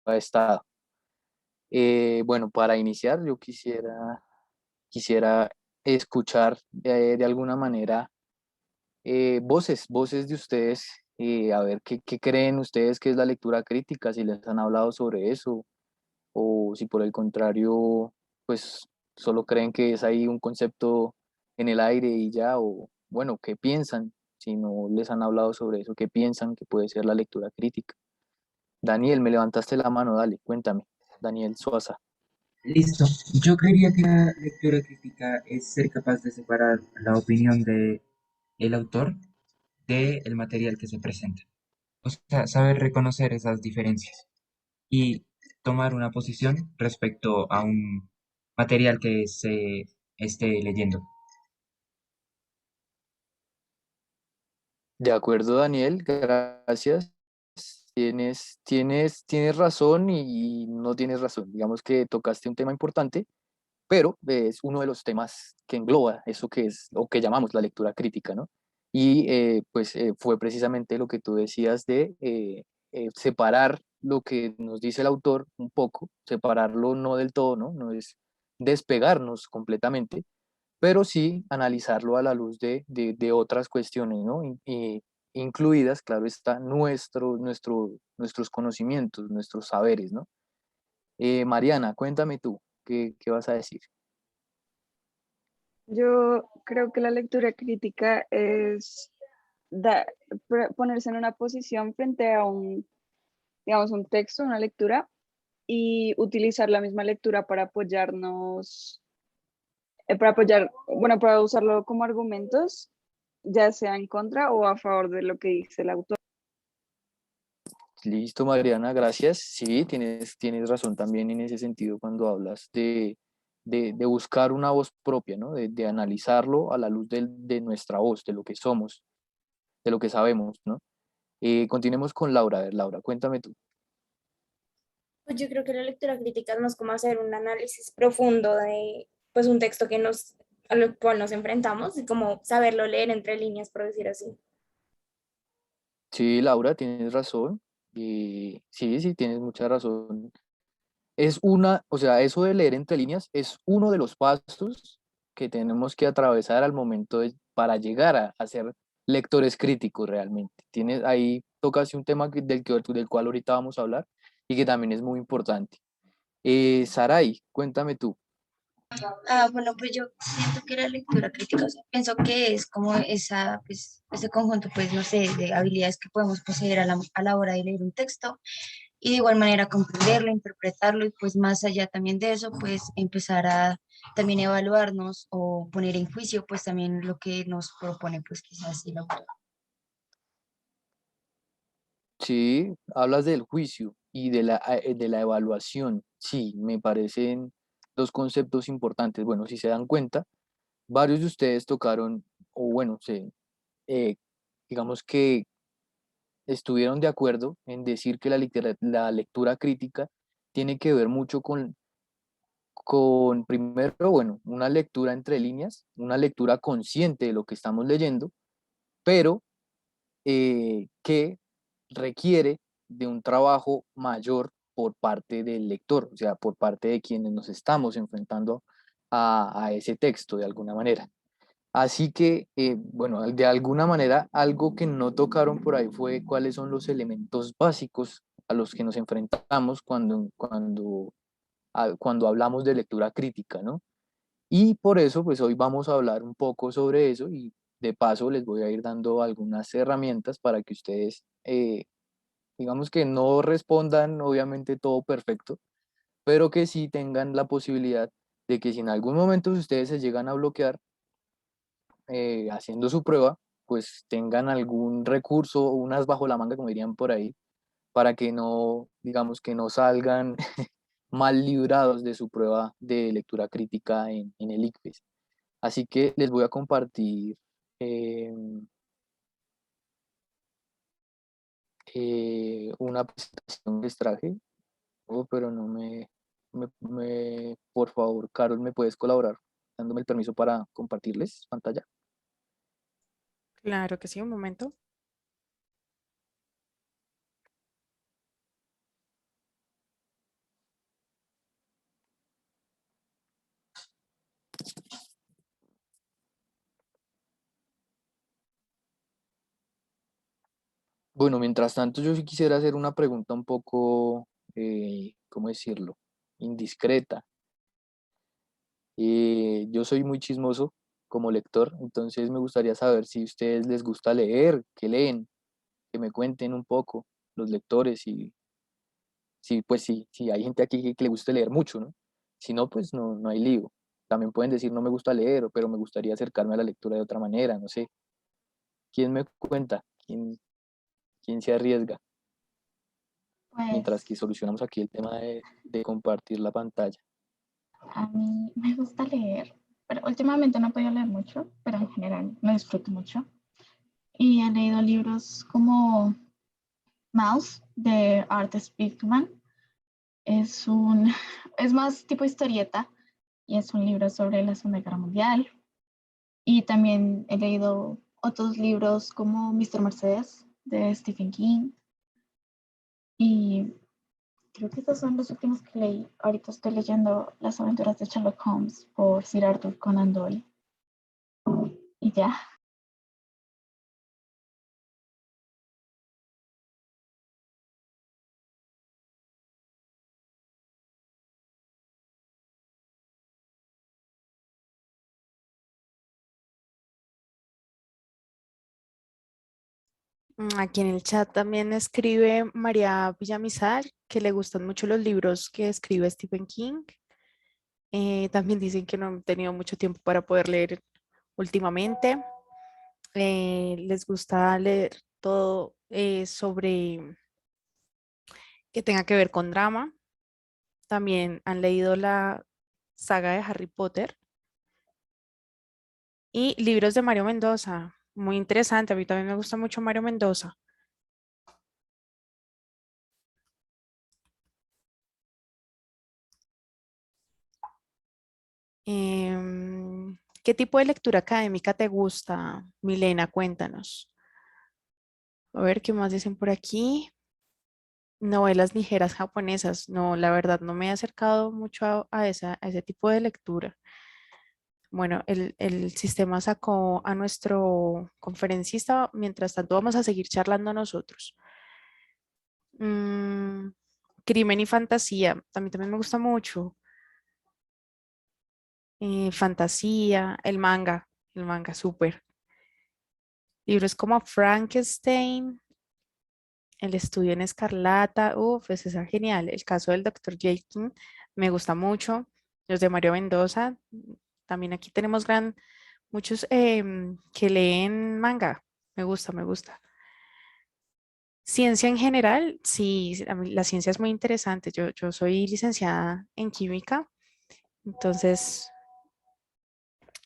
Estado. Bueno, para iniciar, yo quisiera escuchar de alguna manera voces de ustedes, a ver qué creen ustedes que es la lectura crítica, si les han hablado sobre eso, o si por el contrario, pues solo creen que es ahí un concepto en el aire y ya, o bueno, qué piensan, si no les han hablado sobre eso, qué piensan que puede ser la lectura crítica. Daniel, me levantaste la mano, dale, cuéntame. Daniel Suaza. Listo. Yo creería que la lectura crítica es ser capaz de separar la opinión de el autor del material que se presenta. O sea, saber reconocer esas diferencias y tomar una posición respecto a un material que se esté leyendo. De acuerdo, Daniel, gracias. Tienes razón y no tienes razón. Digamos que tocaste un tema importante, pero es uno de los temas que engloba eso que es o que llamamos la lectura crítica, ¿no? Y pues fue precisamente lo que tú decías de separar lo que nos dice el autor un poco, separarlo no del todo, ¿no? No es despegarnos completamente, pero sí analizarlo a la luz de otras cuestiones, ¿no? Incluidas, claro está, nuestros conocimientos, nuestros saberes, ¿no? Mariana, cuéntame tú, ¿qué vas a decir? Yo creo que la lectura crítica es da- ponerse en una posición frente a digamos, un texto, una lectura, y utilizar la misma lectura para apoyarnos, bueno, para usarlo como argumentos, ya sea en contra o a favor de lo que dice el autor. Listo, Mariana, gracias. Sí, tienes razón también en ese sentido cuando hablas de buscar una voz propia, ¿no? De analizarlo a la luz de nuestra voz, de lo que somos, de lo que sabemos, ¿no? Continuemos con Laura. A ver, Laura, cuéntame tú. Pues yo creo que la lectura crítica es más como hacer un análisis profundo de pues un texto a lo cual nos enfrentamos y como saberlo leer entre líneas, por decir así. Sí, Laura, tienes razón. Sí, tienes mucha razón. O sea, eso de leer entre líneas es uno de los pasos que tenemos que atravesar al momento para llegar a ser lectores críticos realmente. Ahí tocas un tema del cual ahorita vamos a hablar y que también es muy importante. Saray, cuéntame tú. Bueno, pues yo siento que la lectura crítica, o sea, pienso que es como ese conjunto, pues, no sé, de habilidades que podemos poseer a la hora de leer un texto y de igual manera comprenderlo, interpretarlo y pues más allá también de eso, pues empezar a también evaluarnos o poner en juicio, pues también lo que nos propone, pues quizás el autor. Sí, hablas del juicio y de la evaluación. Sí, me parecen dos conceptos importantes. Bueno, si se dan cuenta, varios de ustedes tocaron, o bueno, eh, digamos que estuvieron de acuerdo en decir que la lectura crítica tiene que ver mucho con, primero, bueno, una lectura entre líneas, una lectura consciente de lo que estamos leyendo, pero que requiere de un trabajo mayor por parte del lector, o sea, por parte de quienes nos estamos enfrentando a ese texto de alguna manera. Así que, bueno, de alguna manera, algo que no tocaron por ahí fue cuáles son los elementos básicos a los que nos enfrentamos cuando hablamos de lectura crítica, ¿no? Y por eso, pues hoy vamos a hablar un poco sobre eso y de paso les voy a ir dando algunas herramientas para que ustedes, digamos que no respondan obviamente todo perfecto, pero que sí tengan la posibilidad de que si en algún momento ustedes se llegan a bloquear, haciendo su prueba, pues tengan algún recurso o unas bajo la manga, como dirían por ahí, para que no, digamos que no salgan mal librados de su prueba de lectura crítica en el ICFES. Así que les voy a compartir eh, una presentación que les traje. Oh, pero no por favor, Carol, ¿me puedes colaborar dándome el permiso para compartirles pantalla? Claro que sí, un momento. Bueno, mientras tanto, yo sí quisiera hacer una pregunta un poco, ¿cómo decirlo? Indiscreta. Yo soy muy chismoso como lector, entonces me gustaría saber si a ustedes les gusta leer, qué leen, que me cuenten un poco los lectores y sí, pues sí, sí, hay gente aquí que le gusta leer mucho, ¿no? Si no, pues no, no hay lío. También pueden decir no me gusta leer, pero me gustaría acercarme a la lectura de otra manera, no sé. ¿Quién me cuenta? ¿Quién se arriesga? Mientras Pues que solucionamos aquí el tema de compartir la pantalla. a mí me gusta leer, pero últimamente no he podido leer mucho, pero en general lo disfruto mucho. Y he leído libros como Mouse de Art Spiegelman. Es un, es más tipo historieta y es un libro sobre la Segunda Guerra Mundial. Y también he leído otros libros como Mr. Mercedes de Stephen King. Y creo que estos son los últimos que leí. Ahorita estoy leyendo Las aventuras de Sherlock Holmes por Sir Arthur Conan Doyle. Y ya. Aquí en el chat también escribe María Villamizar que le gustan mucho los libros que escribe Stephen King. También dicen que no han tenido mucho tiempo para poder leer últimamente. Les gusta leer todo sobre que tenga que ver con drama. También han leído la saga de Harry Potter y libros de Mario Mendoza. Muy interesante. A mí también me gusta mucho Mario Mendoza. ¿Qué tipo de lectura académica te gusta, Milena? Cuéntanos. A ver, ¿qué más dicen por aquí? Novelas ligeras japonesas. No, la verdad, no me he acercado mucho a ese tipo de lectura. Bueno, el sistema sacó a nuestro conferencista. Mientras tanto, vamos a seguir charlando nosotros. Mm, Crimen y fantasía. También me gusta mucho. Fantasía, el manga, súper. Libros como Frankenstein, El estudio en escarlata, uff, ese es genial. El caso del doctor Jekyll me gusta mucho. Los de Mario Mendoza, también aquí tenemos muchos que leen manga. Me gusta, me gusta. Ciencia en general, sí, a mí la ciencia es muy interesante. Yo soy licenciada en química, entonces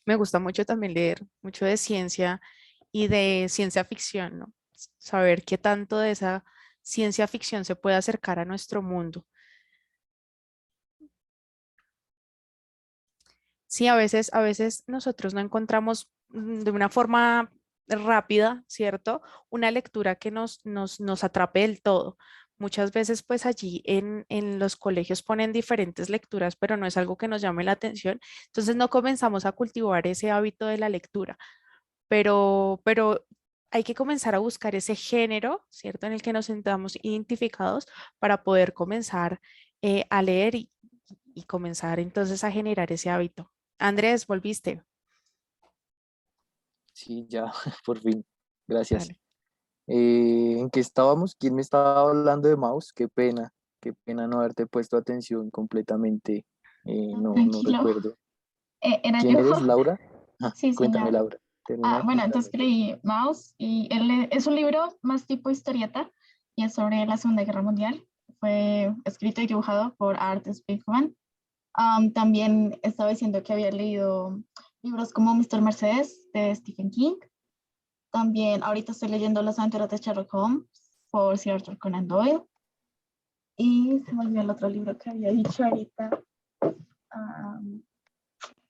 me gusta mucho también leer mucho de ciencia y de ciencia ficción, ¿no? Saber qué tanto de esa ciencia ficción se puede acercar a nuestro mundo. Sí, a veces nosotros no encontramos de una forma rápida, ¿cierto? Una lectura que nos atrape del todo. Muchas veces, pues allí en los colegios ponen diferentes lecturas, pero no es algo que nos llame la atención. Entonces no comenzamos a cultivar ese hábito de la lectura, pero hay que comenzar a buscar ese género, ¿cierto? En el que nos sentamos identificados para poder comenzar a leer y comenzar entonces a generar ese hábito. Andrés, volviste. Sí, ya, por fin. Gracias. Dale. ¿En qué estábamos? ¿Quién me estaba hablando de mouse? Qué pena no haberte puesto atención completamente. No, No, no tranquilo. recuerdo. ¿Era ¿Quién yo? eres, Laura? Ah, Sí, cuéntame, señor. Laura. Termina de Bueno, entonces contarme. creí Mouse y es un libro más tipo historieta y es sobre la Segunda Guerra Mundial. Fue escrito y dibujado por Art Spiegelman. También estaba diciendo que había leído libros como Mr. Mercedes de Stephen King. También ahorita estoy leyendo Las aventuras de Sherlock Holmes por Sir Arthur Conan Doyle. Y se me olvidó el otro libro que había dicho ahorita.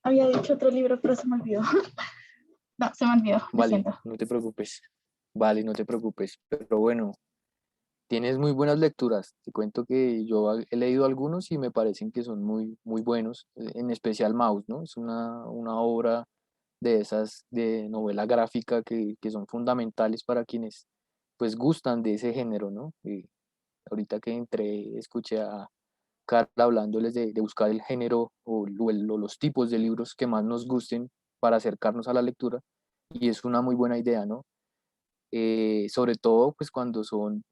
Había dicho otro libro, pero se me olvidó. No, se me olvidó, lo Vale, siento. no te preocupes. Vale, no te preocupes. Pero bueno, tienes muy buenas lecturas. Te cuento que yo he leído algunos y me parecen que son muy, muy buenos. En especial Maus, ¿no? Es una obra de esas de novela gráfica que son fundamentales para quienes pues gustan de ese género, ¿no? Ahorita que entré, escuché a Carla hablándoles de buscar el género o los tipos de libros que más nos gusten para acercarnos a la lectura, y es una muy buena idea, ¿no? Sobre todo pues cuando son,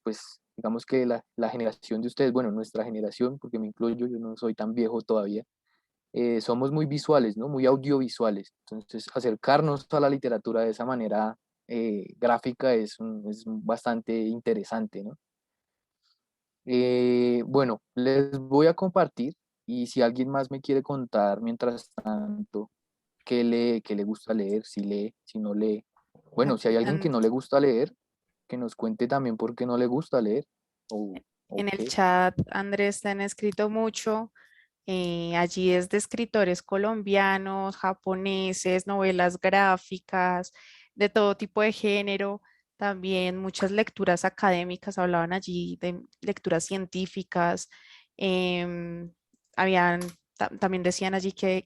pues digamos que la generación de ustedes, bueno, nuestra generación, porque me incluyo, yo no soy tan viejo todavía, somos muy visuales, ¿no? Muy audiovisuales. Entonces, acercarnos a la literatura de esa manera gráfica es bastante interesante, ¿no? Bueno, les voy a compartir, y si alguien más me quiere contar mientras tanto qué lee, qué le gusta leer, si lee, si no lee. Bueno, si hay Aquí alguien que no le gusta leer, que nos cuente también por qué no le gusta leer o en el qué. chat, Andrés, te han escrito mucho. Allí es de escritores colombianos, japoneses, novelas gráficas, de todo tipo de género. También muchas lecturas académicas, hablaban allí de lecturas científicas. em, habían, también decían allí que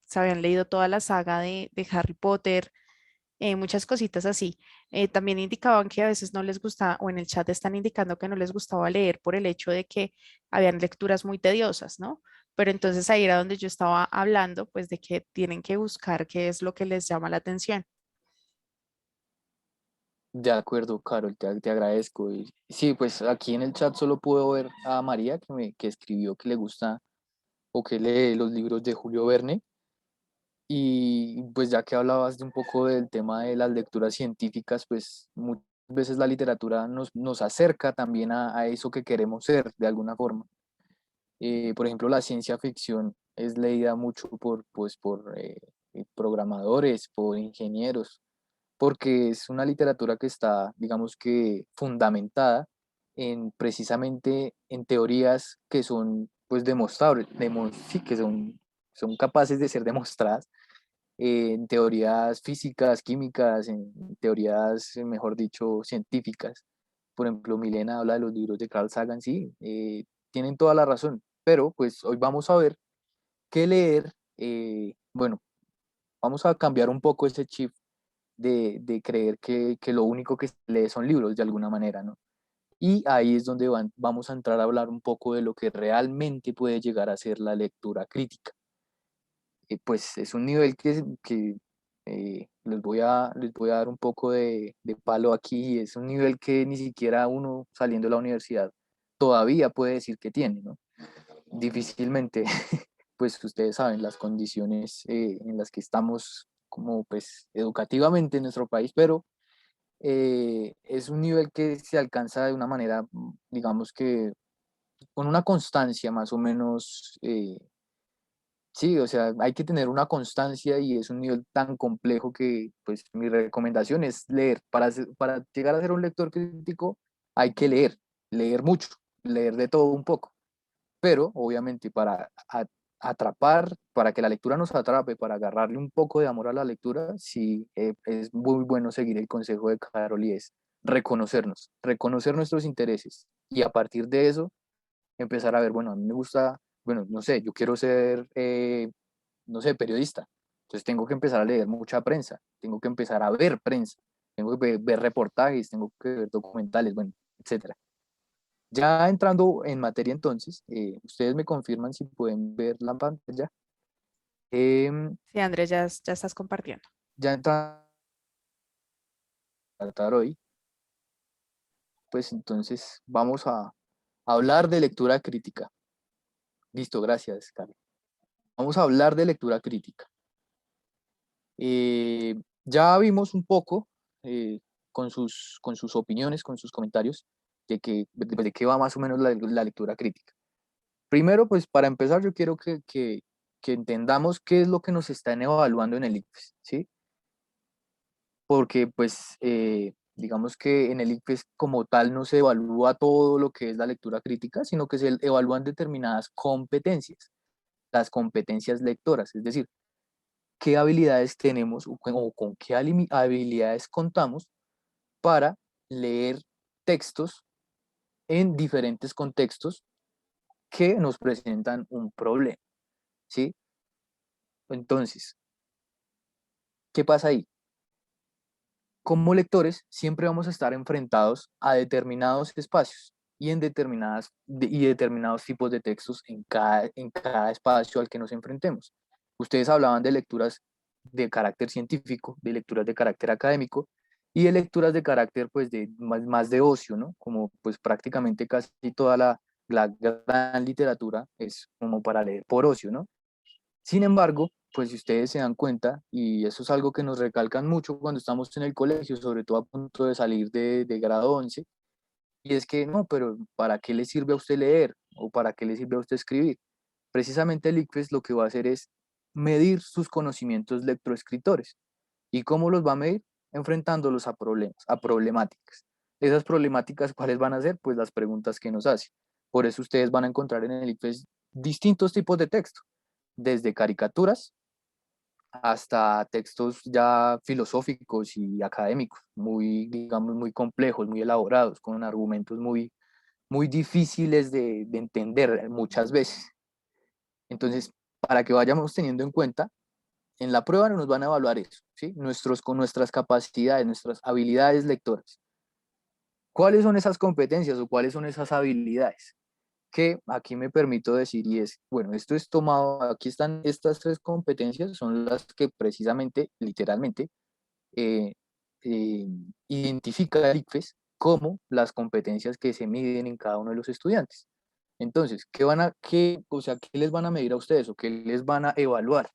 se habían leído toda la saga de Harry Potter, muchas cositas así. También indicaban que a veces no les gustaba, o en el chat están indicando que no les gustaba leer por el hecho de que habían lecturas muy tediosas, ¿no? Pero entonces ahí era donde yo estaba hablando, pues de que tienen que buscar qué es lo que les llama la atención. De acuerdo, Carol, te agradezco. Y sí, pues aquí en el chat solo puedo ver a María que escribió que le gusta o que lee los libros de Julio Verne. Y pues ya que hablabas de un poco del tema de las lecturas científicas, pues muchas veces la literatura nos acerca también a eso que queremos ser de alguna forma. Por ejemplo, la ciencia ficción es leída mucho por programadores, por ingenieros, porque es una literatura que está, digamos que, fundamentada en precisamente en teorías que son, pues, demostrables, sí, que son capaces de ser demostradas, en teorías físicas, químicas, en teorías, mejor dicho, científicas. Por ejemplo, Milena habla de los libros de Carl Sagan, sí, tienen toda la razón, pero pues hoy vamos a ver qué leer. Bueno, vamos a cambiar un poco ese chip de creer que lo único que se lee son libros de alguna manera, ¿no? Y ahí es donde vamos a entrar a hablar un poco de lo que realmente puede llegar a ser la lectura crítica. Pues es un nivel que les voy a dar un poco de palo aquí. Es un nivel que ni siquiera uno saliendo de la universidad todavía puede decir que tiene, ¿no? Difícilmente, pues ustedes saben las condiciones en las que estamos como pues educativamente en nuestro país, pero es un nivel que se alcanza de una manera, digamos que con una constancia más o menos. Sí, o sea, hay que tener una constancia y es un nivel tan complejo que, pues, mi recomendación es leer. Para llegar a ser un lector crítico hay que leer mucho, leer de todo un poco. Pero, obviamente, para atrapar, para que la lectura nos atrape, para agarrarle un poco de amor a la lectura, sí, es muy bueno seguir el consejo de Carol, y es reconocernos, reconocer nuestros intereses. Y a partir de eso, empezar a ver, bueno, a mí me gusta, bueno, no sé, yo quiero ser, no sé, periodista. Entonces tengo que empezar a leer mucha prensa, tengo que empezar a ver prensa, tengo que ver reportajes, tengo que ver documentales, bueno, etcétera. Ya entrando en materia entonces, ustedes me confirman si pueden ver la pantalla. Em, Sí, Andrés, ya estás compartiendo. ya entrando a tratar hoy, pues entonces vamos a hablar de lectura crítica. Listo, gracias, Carlos. Vamos a hablar de lectura crítica. Ya vimos un poco con sus opiniones, con sus comentarios, de qué va más o menos la lectura crítica. Primero, pues para empezar, yo quiero que entendamos qué es lo que nos están evaluando en el ICFES, ¿sí? Porque, pues, digamos que en el ICFES como tal no se evalúa todo lo que es la lectura crítica, sino que se evalúan determinadas competencias, las competencias lectoras, es decir, qué habilidades tenemos o con qué habilidades contamos para leer textos en diferentes contextos que nos presentan un problema, ¿sí? Entonces, ¿qué pasa ahí? como lectores siempre vamos a estar enfrentados a determinados espacios y determinados tipos de textos en cada espacio al que nos enfrentemos. Ustedes hablaban de lecturas de carácter científico, de lecturas de carácter académico y de lecturas de carácter pues de más de ocio, ¿no? Como pues prácticamente casi toda la gran literatura es como para leer por ocio, ¿no? Sin embargo, pues si ustedes se dan cuenta, y eso es algo que nos recalcan mucho cuando estamos en el colegio, sobre todo a punto de salir de grado 11, y es que no, pero ¿para qué le sirve a usted leer? ¿O para qué le sirve a usted escribir? Precisamente el ICFES lo que va a hacer es medir sus conocimientos lectoescritores. ¿Y cómo los va a medir? Enfrentándolos a problemas, a problemáticas. Esas problemáticas, ¿cuáles van a ser? Pues las preguntas que nos hacen. Por eso ustedes van a encontrar en el ICFES distintos tipos de texto, desde caricaturas hasta textos ya filosóficos y académicos, muy, digamos, muy complejos, muy elaborados, con argumentos muy difíciles de entender muchas veces. Entonces, para que vayamos teniendo en cuenta, en la prueba nos van a evaluar eso, ¿sí? Con nuestras capacidades, nuestras habilidades lectoras. ¿Cuáles son esas competencias o cuáles son esas habilidades? Que aquí me permito decir y es, bueno, esto es tomado, aquí están estas tres competencias, son las que precisamente, literalmente, eh, eh, identifica el ICFES como las competencias que se miden en cada uno de los estudiantes. Entonces, o sea, ¿qué les van a medir a ustedes o qué les van a evaluar?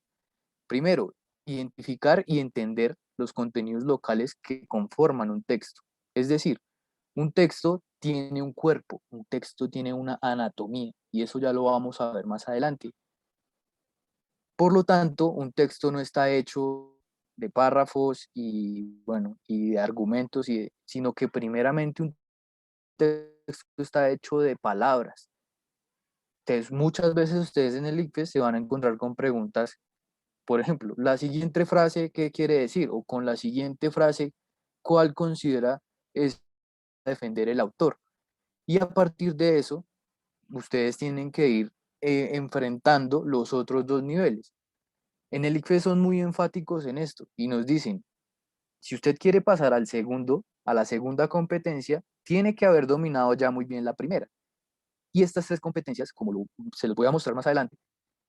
Primero, identificar y entender los contenidos locales que conforman un texto. Es decir, un texto tiene un cuerpo, un texto tiene una anatomía, y eso ya lo vamos a ver más adelante. Por lo tanto, un texto no está hecho de párrafos y, bueno, y de argumentos, sino que primeramente un texto está hecho de palabras. Entonces, muchas veces ustedes en el ICFES se van a encontrar con preguntas, por ejemplo, la siguiente frase, ¿qué quiere decir? O con la siguiente frase, ¿cuál considera es defender el autor? Y a partir de eso, ustedes tienen que ir enfrentando los otros dos niveles. En el ICFES son muy enfáticos en esto y nos dicen, si usted quiere pasar a la segunda competencia, tiene que haber dominado ya muy bien la primera. Y estas tres competencias, se los voy a mostrar más adelante,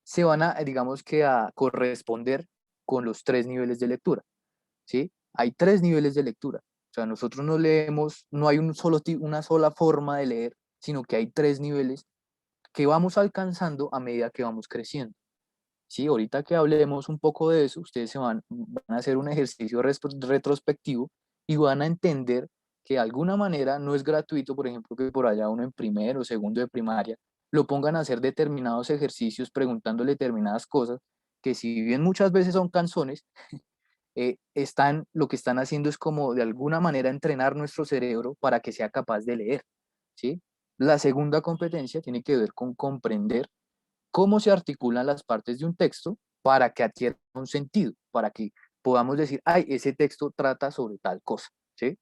se van a, digamos que a corresponder con los tres niveles de lectura, ¿sí? Hay tres niveles de lectura. O sea, nosotros no leemos, no hay una sola forma de leer, sino que hay tres niveles que vamos alcanzando a medida que vamos creciendo. Sí, ahorita que hablemos un poco de eso, ustedes van a hacer un ejercicio retrospectivo y van a entender que de alguna manera no es gratuito, por ejemplo, que por allá uno en primero o segundo de primaria lo pongan a hacer determinados ejercicios preguntándole determinadas cosas, que si bien muchas veces son canzones, lo que están haciendo es como de alguna manera entrenar nuestro cerebro para que sea capaz de leer, ¿sí? La segunda competencia tiene que ver con comprender cómo se articulan las partes de un texto para que adquiera un sentido, para que podamos decir, ay, ese texto trata sobre tal cosa, ¿sí?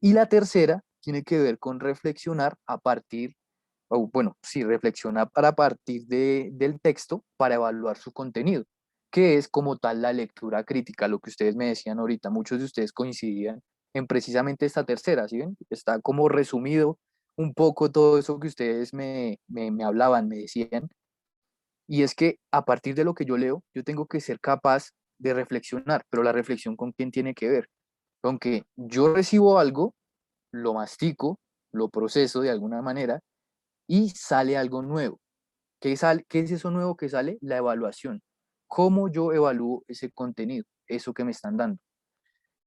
Y la tercera tiene que ver con reflexionar a partir, o bueno, sí, reflexionar para partir del texto para evaluar su contenido, que es como tal la lectura crítica, lo que ustedes me decían ahorita, muchos de ustedes coincidían en precisamente esta tercera, ¿sí ven? Está como resumido un poco todo eso que ustedes me hablaban, me decían, y es que a partir de lo que yo leo, yo tengo que ser capaz de reflexionar, pero la reflexión con quién tiene que ver. Con que yo recibo algo, lo mastico, lo proceso de alguna manera y sale algo nuevo. ¿Qué es eso nuevo que sale? La evaluación. ¿Cómo yo evalúo ese contenido, eso que me están dando?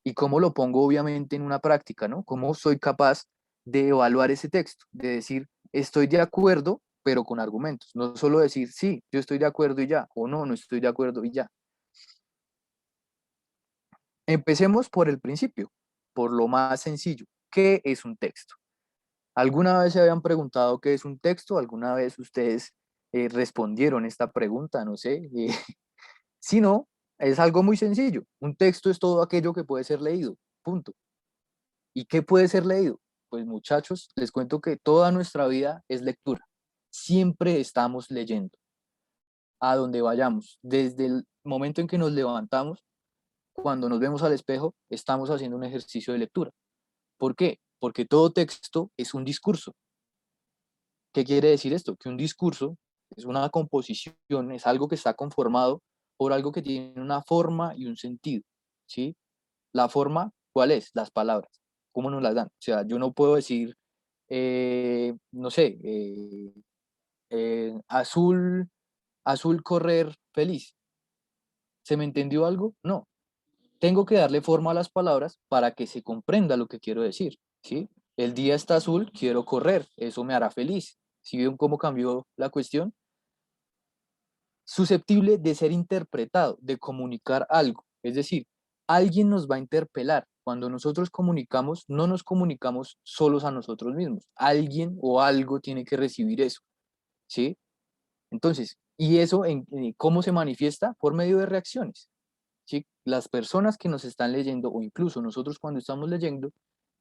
Y cómo lo pongo obviamente en una práctica, ¿no? ¿Cómo soy capaz de evaluar ese texto? De decir, estoy de acuerdo, pero con argumentos. No solo decir, sí, yo estoy de acuerdo y ya, o no, no estoy de acuerdo y ya. Empecemos por el principio, por lo más sencillo. ¿Qué es un texto? ¿Alguna vez se habían preguntado qué es un texto? ¿Alguna vez ustedes respondieron esta pregunta? No sé. Si no, es algo muy sencillo. Un texto es todo aquello que puede ser leído. Punto. ¿Y qué puede ser leído? Pues muchachos, les cuento que toda nuestra vida es lectura. Siempre estamos leyendo. A donde vayamos. Desde el momento en que nos levantamos, cuando nos vemos al espejo, estamos haciendo un ejercicio de lectura. ¿Por qué? Porque todo texto es un discurso. ¿Qué quiere decir esto? Que un discurso es una composición, es algo que está conformado por algo que tiene una forma y un sentido, ¿sí? La forma, ¿cuál es? Las palabras. ¿Cómo nos las dan? O sea, yo no puedo decir, no sé, azul, azul correr feliz. ¿Se me entendió algo? No. Tengo que darle forma a las palabras para que se comprenda lo que quiero decir, ¿sí? El día está azul, quiero correr, eso me hará feliz. ¿Sí ven cómo cambió la cuestión? Susceptible de ser interpretado, de comunicar algo. Es decir, alguien nos va a interpelar. Cuando nosotros comunicamos, no nos comunicamos solos a nosotros mismos. Alguien o algo tiene que recibir eso, ¿sí? Entonces, ¿y eso cómo se manifiesta? Por medio de reacciones, ¿sí? Las personas que nos están leyendo, o incluso nosotros cuando estamos leyendo,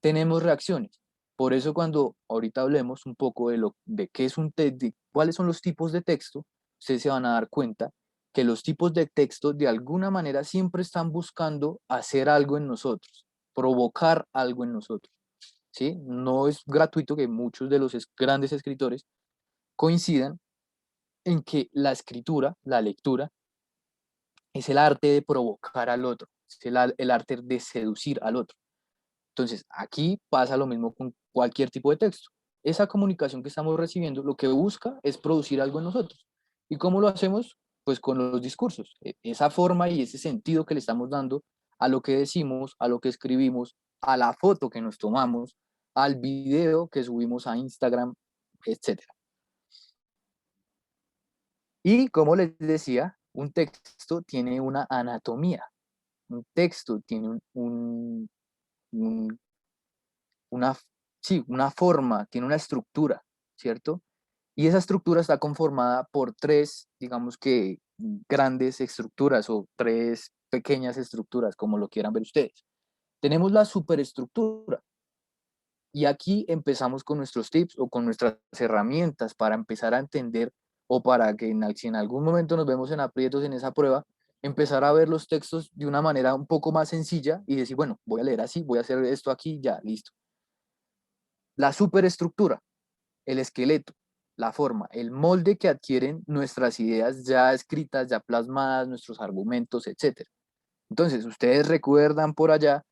tenemos reacciones. Por eso cuando ahorita hablemos un poco de qué es de cuáles son los tipos de texto, ustedes se van a dar cuenta que los tipos de texto de alguna manera siempre están buscando hacer algo en nosotros, provocar algo en nosotros, ¿sí? No es gratuito que muchos de los grandes escritores coincidan en que la escritura, la lectura, es el arte de provocar al otro, es el arte de seducir al otro. Entonces, aquí pasa lo mismo con cualquier tipo de texto. Esa comunicación que estamos recibiendo lo que busca es producir algo en nosotros. ¿Y cómo lo hacemos? Pues con los discursos. Esa forma y ese sentido que le estamos dando a lo que decimos, a lo que escribimos, a la foto que nos tomamos, al video que subimos a Instagram, etcétera. Y como les decía, un texto tiene una anatomía. Un texto tiene un- una, sí, una forma, tiene una estructura, ¿cierto? Y esa estructura está conformada por tres, digamos que grandes estructuras o tres pequeñas estructuras, como lo quieran ver ustedes. Tenemos la superestructura y aquí empezamos con nuestros tips o con nuestras herramientas para empezar a entender o para que si en algún momento nos vemos en aprietos en esa prueba, empezar a ver los textos de una manera un poco más sencilla y decir, bueno, voy a leer así, voy a hacer esto aquí, ya, listo. La superestructura, el esqueleto, la forma, el molde que adquieren nuestras ideas ya escritas, ya plasmadas, nuestros argumentos, etc. Entonces, ustedes recuerdan por allá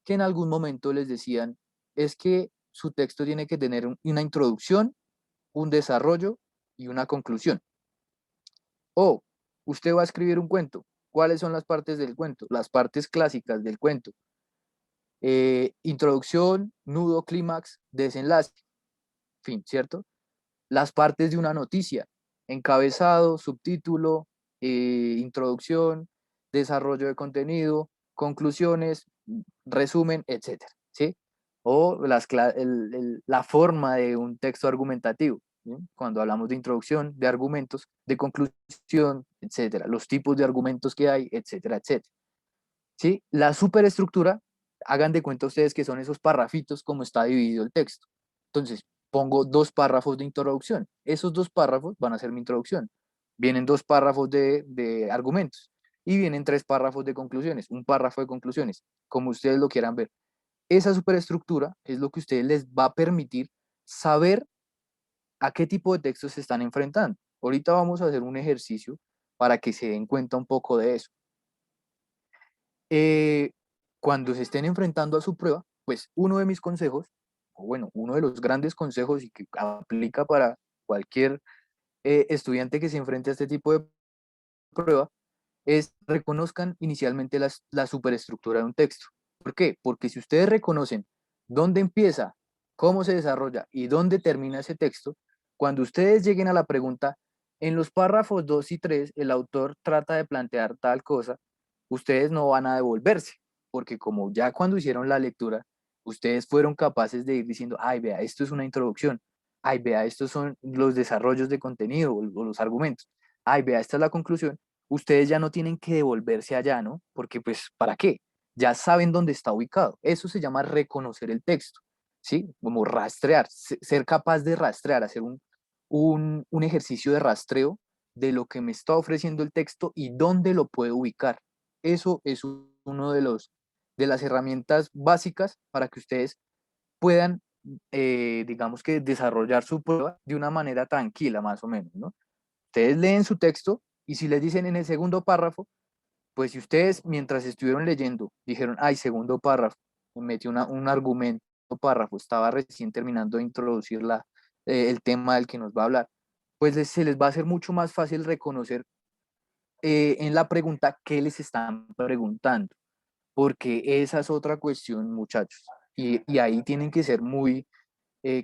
que en algún momento les decían, es que su texto tiene que tener una introducción, un desarrollo y una conclusión. O usted va a escribir un cuento. ¿Cuáles son las partes del cuento? Las partes clásicas del cuento. Introducción, nudo, clímax, desenlace, fin, ¿cierto? Las partes de una noticia, encabezado, subtítulo, introducción, desarrollo de contenido, conclusiones, resumen, etcétera, ¿sí? O la forma de un texto argumentativo, ¿sí? Cuando hablamos de introducción, de argumentos, de conclusión, etcétera, los tipos de argumentos que hay, etcétera, etcétera, ¿sí? La superestructura, hagan de cuenta ustedes que son esos parrafitos como está dividido el texto. Entonces, pongo 2 párrafos de introducción. Esos 2 párrafos van a ser mi introducción. Vienen 2 párrafos de argumentos y vienen 3 párrafos de conclusiones, un párrafo de conclusiones, como ustedes lo quieran ver. Esa superestructura es lo que a ustedes les va a permitir saber a qué tipo de textos se están enfrentando. Ahorita vamos a hacer un ejercicio para que se den cuenta un poco de eso. Eh, Cuando se estén enfrentando a su prueba, pues uno de mis consejos, o bueno, uno de los grandes consejos y que aplica para cualquier estudiante que se enfrente a este tipo de prueba, es reconozcan inicialmente la superestructura de un texto. ¿Por qué? Porque si ustedes reconocen dónde empieza, cómo se desarrolla y dónde termina ese texto, cuando ustedes lleguen a la pregunta, en los párrafos 2 y 3, el autor trata de plantear tal cosa, ustedes no van a devolverse, porque como ya cuando hicieron la lectura, ustedes fueron capaces de ir diciendo, ay, vea, esto es una introducción, ay, vea, estos son los desarrollos de contenido o los argumentos, ay, vea, esta es la conclusión, ustedes ya no tienen que devolverse allá, ¿no? Porque pues, ¿para qué? Ya saben dónde está ubicado. Eso se llama reconocer el texto, ¿sí? Como rastrear, ser capaz de rastrear, hacer un ejercicio de rastreo de lo que me está ofreciendo el texto y dónde lo puedo ubicar. Eso es uno de las herramientas básicas para que ustedes puedan, digamos que desarrollar su prueba de una manera tranquila, más o menos, ¿no? Ustedes leen su texto y si les dicen en el segundo párrafo, pues si ustedes mientras estuvieron leyendo dijeron, ay, segundo párrafo, me metí un argumento, párrafo, estaba recién terminando de introducir el tema del que nos va a hablar, pues se les va a hacer mucho más fácil reconocer en la pregunta qué les están preguntando, porque esa es otra cuestión, muchachos, y ahí tienen que ser muy,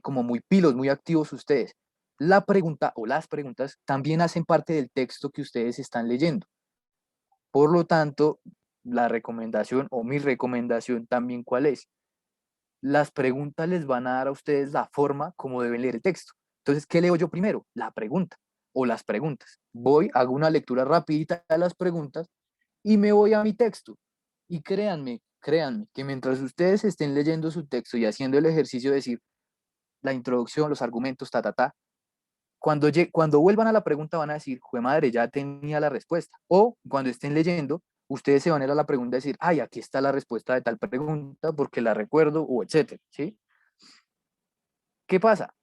como muy pilos, muy activos ustedes. La pregunta o las preguntas también hacen parte del texto que ustedes están leyendo. Por lo tanto, la recomendación o mi recomendación también, ¿cuál es? Las preguntas les van a dar a ustedes la forma como deben leer el texto. Entonces, ¿qué leo yo primero? La pregunta o las preguntas. Voy, hago una lectura rapidita de las preguntas y me voy a mi texto. Y créanme, que mientras ustedes estén leyendo su texto y haciendo el ejercicio de decir la introducción, los argumentos, cuando vuelvan a la pregunta van a decir, jue madre, ya tenía la respuesta. O cuando estén leyendo, ustedes se van a ir a la pregunta y decir, ay, aquí está la respuesta de tal pregunta porque la recuerdo, o etcétera, ¿sí? ¿Qué pasa?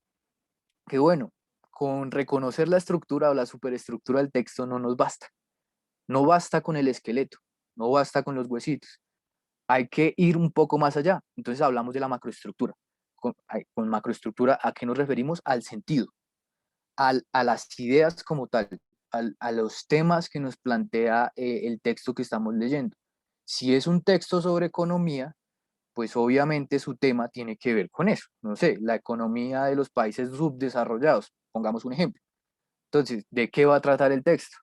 Que bueno, con reconocer la estructura o la superestructura del texto no nos basta. No basta con el esqueleto, no basta con los huesitos. Hay que ir un poco más allá. Entonces hablamos de la macroestructura. Con macroestructura, ¿a qué nos referimos? Al sentido, a las ideas como tal, a los temas que nos plantea el texto que estamos leyendo. Si es un texto sobre economía, pues obviamente su tema tiene que ver con eso. No sé, la economía de los países subdesarrollados, pongamos un ejemplo. Entonces, ¿de qué va a tratar el texto?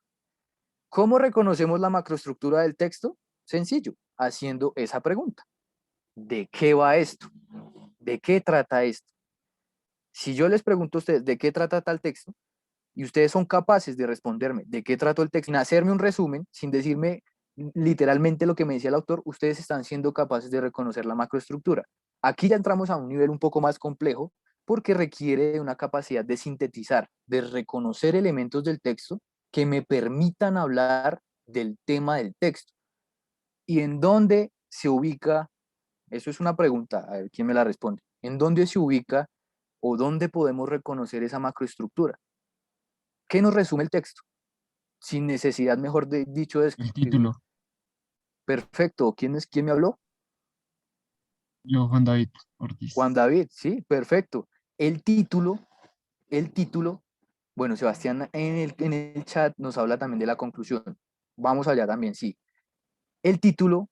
¿Cómo reconocemos la macroestructura del texto? Sencillo, haciendo esa pregunta. ¿De qué va esto? ¿De qué trata esto? Si yo les pregunto a ustedes de qué trata tal texto y ustedes son capaces de responderme de qué trató el texto, sin hacerme un resumen, sin decirme literalmente lo que me decía el autor, ustedes están siendo capaces de reconocer la macroestructura. Aquí ya entramos a un nivel un poco más complejo porque requiere de una capacidad de sintetizar, de reconocer elementos del texto que me permitan hablar del tema del texto. ¿Y en dónde se ubica? Eso es una pregunta, a ver quién me la responde. ¿En dónde se ubica o dónde podemos reconocer esa macroestructura? ¿Qué nos resume el texto? Sin necesidad, mejor dicho, de El escribirlo. título, Perfecto. ¿Quién me habló? yo, Juan David Ortiz. Juan David, sí, perfecto. El título, el título, bueno, Sebastián en el chat nos habla también de la conclusión. Vamos allá también, sí. El título,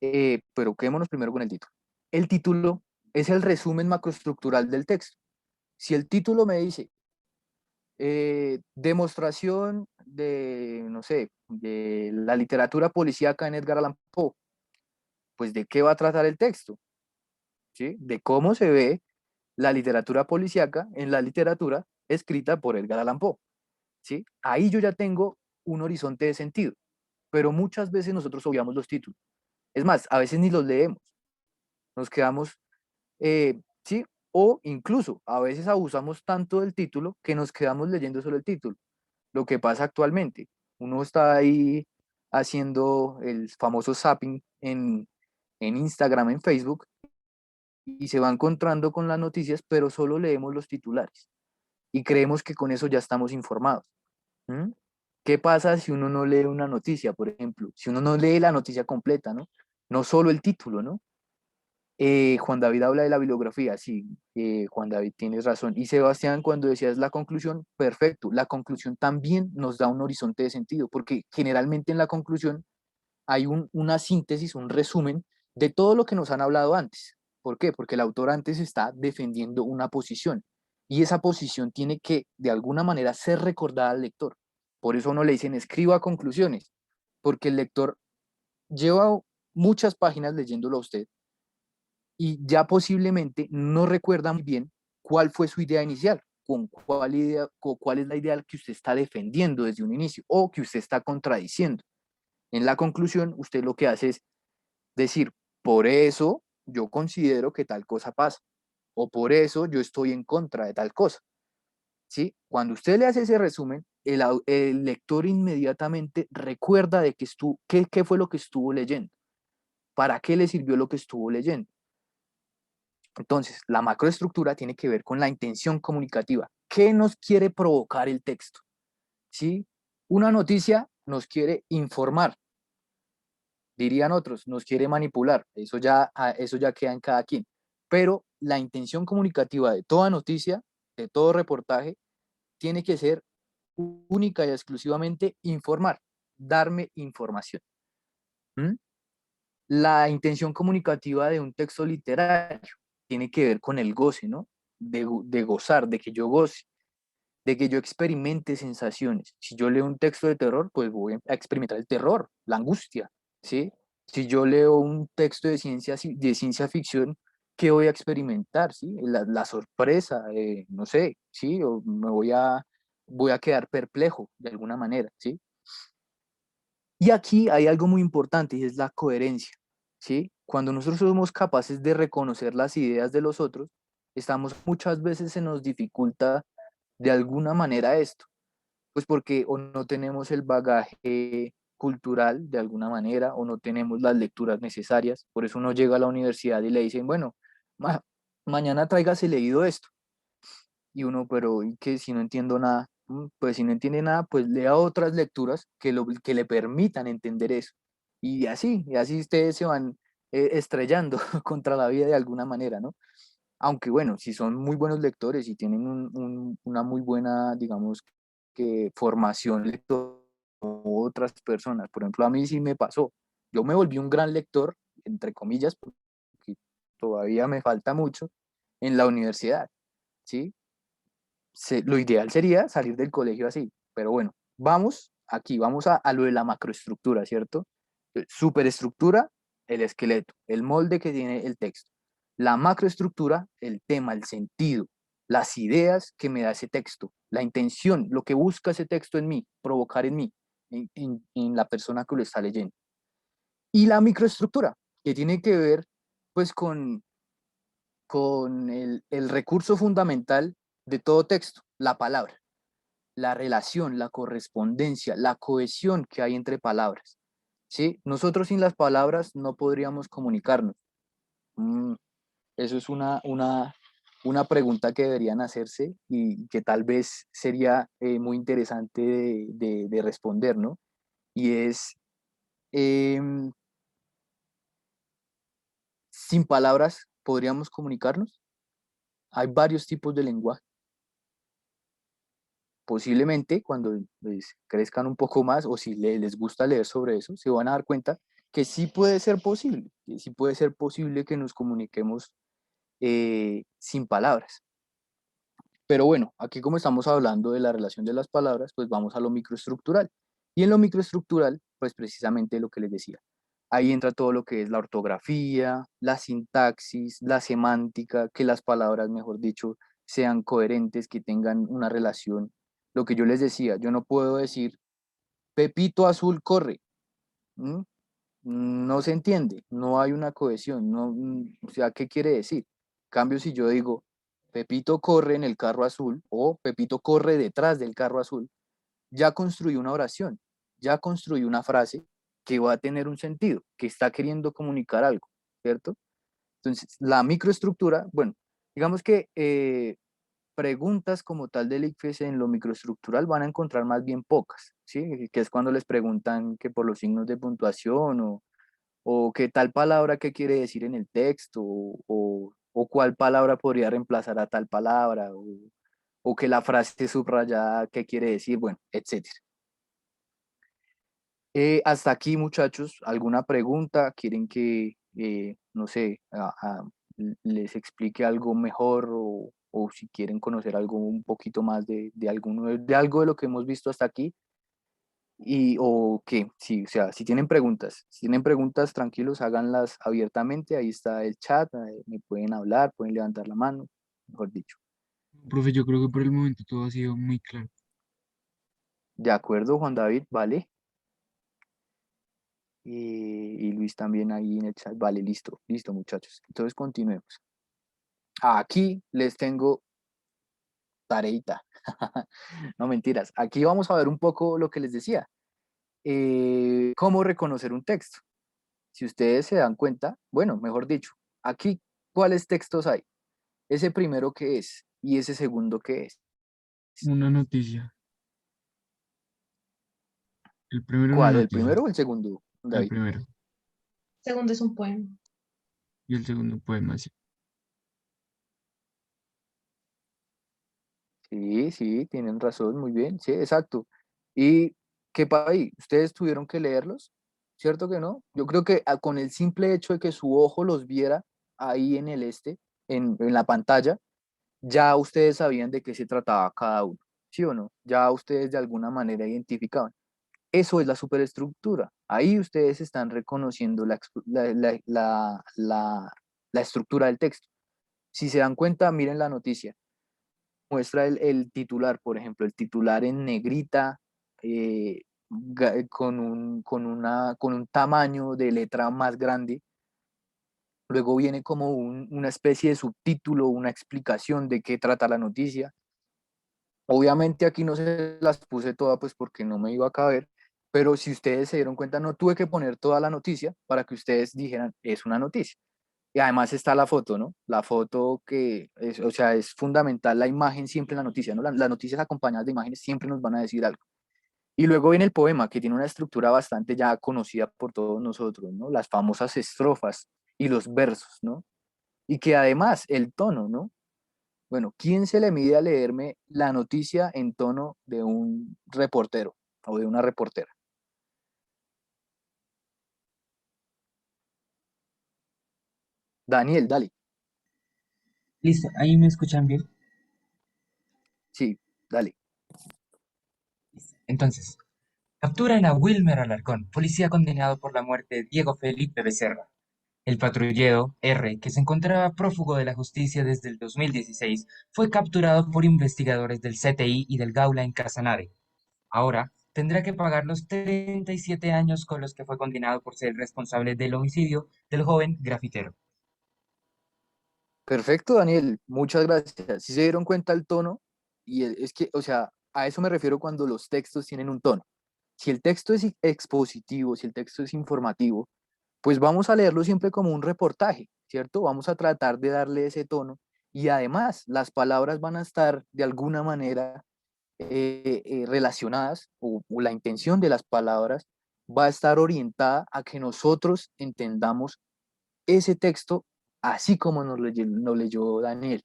pero quedémonos primero con el título. El título es el resumen macroestructural del texto. Si el título me dice demostración de, no sé, de la literatura policíaca en Edgar Allan Poe, pues ¿de qué va a tratar el texto? ¿Sí? De cómo se ve la literatura policíaca en la literatura escrita por Edgar Allan Poe, ¿sí? Ahí yo ya tengo un horizonte de sentido, pero muchas veces nosotros obviamos los títulos. Es más, a veces ni los leemos, nos quedamos, ¿sí? O incluso a veces abusamos tanto del título que nos quedamos leyendo solo el título. Lo que pasa actualmente, uno está ahí haciendo el famoso zapping en Instagram, en Facebook, y se va encontrando con las noticias, pero solo leemos los titulares y creemos que con eso ya estamos informados. ¿Mm? ¿Qué pasa si uno no lee una noticia, por ejemplo? Si uno no lee la noticia completa, ¿no? No solo el título, ¿no? Juan David habla de la bibliografía, sí, Juan David tienes razón. Y Sebastián, cuando decías la conclusión, perfecto, la conclusión también nos da un horizonte de sentido, porque generalmente en la conclusión hay una síntesis, un resumen de todo lo que nos han hablado antes. ¿Por qué? Porque el autor antes está defendiendo una posición y esa posición tiene que de alguna manera ser recordada al lector. Por eso no le dicen escriba conclusiones, porque el lector lleva muchas páginas leyéndolo a usted y ya posiblemente no recuerda muy bien cuál fue su idea inicial, cuál es la idea que usted está defendiendo desde un inicio o que usted está contradiciendo. En la conclusión, usted lo que hace es decir, por eso yo considero que tal cosa pasa, o por eso yo estoy en contra de tal cosa. ¿Sí? Cuando usted le hace ese resumen, el lector inmediatamente recuerda de qué fue lo que estuvo leyendo. ¿Para qué le sirvió lo que estuvo leyendo? Entonces, la macroestructura tiene que ver con la intención comunicativa. ¿Qué nos quiere provocar el texto? ¿Sí? Una noticia nos quiere informar, dirían otros, nos quiere manipular. Eso ya queda en cada quien. Pero la intención comunicativa de toda noticia, de todo reportaje, tiene que ser única y exclusivamente informar, darme información. ¿Mm? La intención comunicativa de un texto literario tiene que ver con el goce, ¿no? De gozar, de que yo goce, de que yo experimente sensaciones. Si yo leo un texto de terror, pues voy a experimentar el terror, la angustia, ¿sí? Si yo leo un texto de ciencia ficción, ¿qué voy a experimentar, sí? La sorpresa, no sé, ¿sí? O voy a quedar perplejo de alguna manera, ¿sí? Y aquí hay algo muy importante y es la coherencia, ¿sí? Cuando nosotros somos capaces de reconocer las ideas de los otros, muchas veces se nos dificulta de alguna manera esto, pues porque o no tenemos el bagaje cultural de alguna manera o no tenemos las lecturas necesarias, por eso uno llega a la universidad y le dicen, bueno, mañana tráigase leído esto, y uno, pero ¿y qué si no entiendo nada? Pues si no entiende nada, pues lea otras lecturas que le permitan entender eso. Y así ustedes se van estrellando contra la vida de alguna manera, ¿no? Aunque bueno, si son muy buenos lectores y tienen una muy buena, digamos, que formación lectora como otras personas. Por ejemplo, a mí sí me pasó. Yo me volví un gran lector, entre comillas, porque todavía me falta mucho en la universidad, ¿sí? Lo ideal sería salir del colegio así, pero bueno, vamos a lo de la macroestructura, ¿cierto? Superestructura, el esqueleto, el molde que tiene el texto. La macroestructura, el tema, el sentido, las ideas que me da ese texto, la intención, lo que busca ese texto en mí, provocar en mí, en la persona que lo está leyendo. Y la microestructura, que tiene que ver pues con el recurso fundamental de todo texto, la palabra, la relación, la correspondencia, la cohesión que hay entre palabras. ¿Sí? Nosotros sin las palabras no podríamos comunicarnos. Eso es una pregunta que deberían hacerse y que tal vez sería muy interesante de responder, ¿no? Y es, em, sin palabras, ¿podríamos comunicarnos? Hay varios tipos de lenguaje. Posiblemente cuando pues, crezcan un poco más o si les gusta leer sobre eso, se van a dar cuenta que sí puede ser posible, que sí puede ser posible que nos comuniquemos sin palabras. Pero bueno, aquí como estamos hablando de la relación de las palabras, pues vamos a lo microestructural. Y en lo microestructural, pues precisamente lo que les decía. Ahí entra todo lo que es la ortografía, la sintaxis, la semántica, que las palabras, mejor dicho, sean coherentes, que tengan una relación. Lo que yo les decía, yo no puedo decir, Pepito Azul corre. ¿Mm? No se entiende, no hay una cohesión, no, o sea, ¿qué quiere decir? En cambio, si yo digo, Pepito corre en el carro azul o Pepito corre detrás del carro azul, ya construí una oración, ya construí una frase que va a tener un sentido, que está queriendo comunicar algo, ¿cierto? Entonces, la microestructura, bueno, digamos que preguntas como tal del ICFES en lo microestructural van a encontrar más bien pocas, ¿sí? Que es cuando les preguntan que por los signos de puntuación o qué tal palabra qué quiere decir en el texto, o cuál palabra podría reemplazar a tal palabra, o que la frase subrayada qué quiere decir, bueno, etcétera. Hasta aquí, muchachos, ¿alguna pregunta? ¿Quieren que, no sé, les explique algo mejor o si quieren conocer algo un poquito más de algo de lo que hemos visto hasta aquí? O qué, sí, o sea, si tienen preguntas, tranquilos, háganlas abiertamente, ahí está el chat, me pueden hablar, pueden levantar la mano, mejor dicho. Profe, yo creo que por el momento todo ha sido muy claro. De acuerdo, Juan David, vale. Y Luis también ahí en el chat, vale, listo, listo, muchachos. Entonces continuemos. Aquí les tengo tareita. No mentiras, aquí vamos a ver un poco lo que les decía. Cómo reconocer un texto. si ustedes se dan cuenta, bueno, mejor dicho, aquí, ¿cuáles textos hay? Ese primero que es y ese segundo que es. Una noticia. El primero una ¿Cuál? ¿El noticia. primero o el segundo, El David? primero. Segundo es un poema. Y el segundo poema, sí. Sí, sí, tienen razón, muy bien, sí, exacto. ¿Y qué pasa ahí? ¿Ustedes tuvieron que leerlos? ¿Cierto que no? Yo creo que con el simple hecho de que su ojo los viera ahí en el en la pantalla, ya ustedes sabían de qué se trataba cada uno, ¿sí o no? Ya ustedes de alguna manera identificaban. Eso es la superestructura. Ahí ustedes están reconociendo la estructura del texto. Si se dan cuenta, miren la noticia. Muestra el titular, por ejemplo, el titular en negrita, con un tamaño de letra más grande. Luego viene como una especie de subtítulo, una explicación de qué trata la noticia. Obviamente aquí no se las puse todas pues porque no me iba a caber, pero si ustedes se dieron cuenta, no tuve que poner toda la noticia para que ustedes dijeran, es una noticia. Y además está la foto, ¿no? La foto que es, o sea, es fundamental la imagen siempre en la noticia, ¿no? Las noticias acompañadas de imágenes siempre nos van a decir algo. Y luego viene el poema, que tiene una estructura bastante ya conocida por todos nosotros, ¿no? Las famosas estrofas y los versos, ¿no? Y que además el tono, ¿no? Bueno, ¿quién se le mide a leerme la noticia en tono de un reportero o de una reportera? Daniel, dale. Listo, ahí me escuchan bien. Sí, dale. Entonces, capturan a Wilmer Alarcón, policía condenado por la muerte de Diego Felipe Becerra. El patrullero R, que se encontraba prófugo de la justicia desde el 2016, fue capturado por investigadores del CTI y del Gaula en Casanare. Ahora tendrá que pagar los 37 años con los que fue condenado por ser el responsable del homicidio del joven grafitero. Perfecto, Daniel. Muchas gracias. Si se dieron cuenta el tono, y es que, o sea, a eso me refiero cuando los textos tienen un tono. Si el texto es expositivo, si el texto es informativo, pues vamos a leerlo siempre como un reportaje, ¿cierto? Vamos a tratar de darle ese tono y además las palabras van a estar de alguna manera relacionadas o la intención de las palabras va a estar orientada a que nosotros entendamos ese texto así como nos leyó Daniel.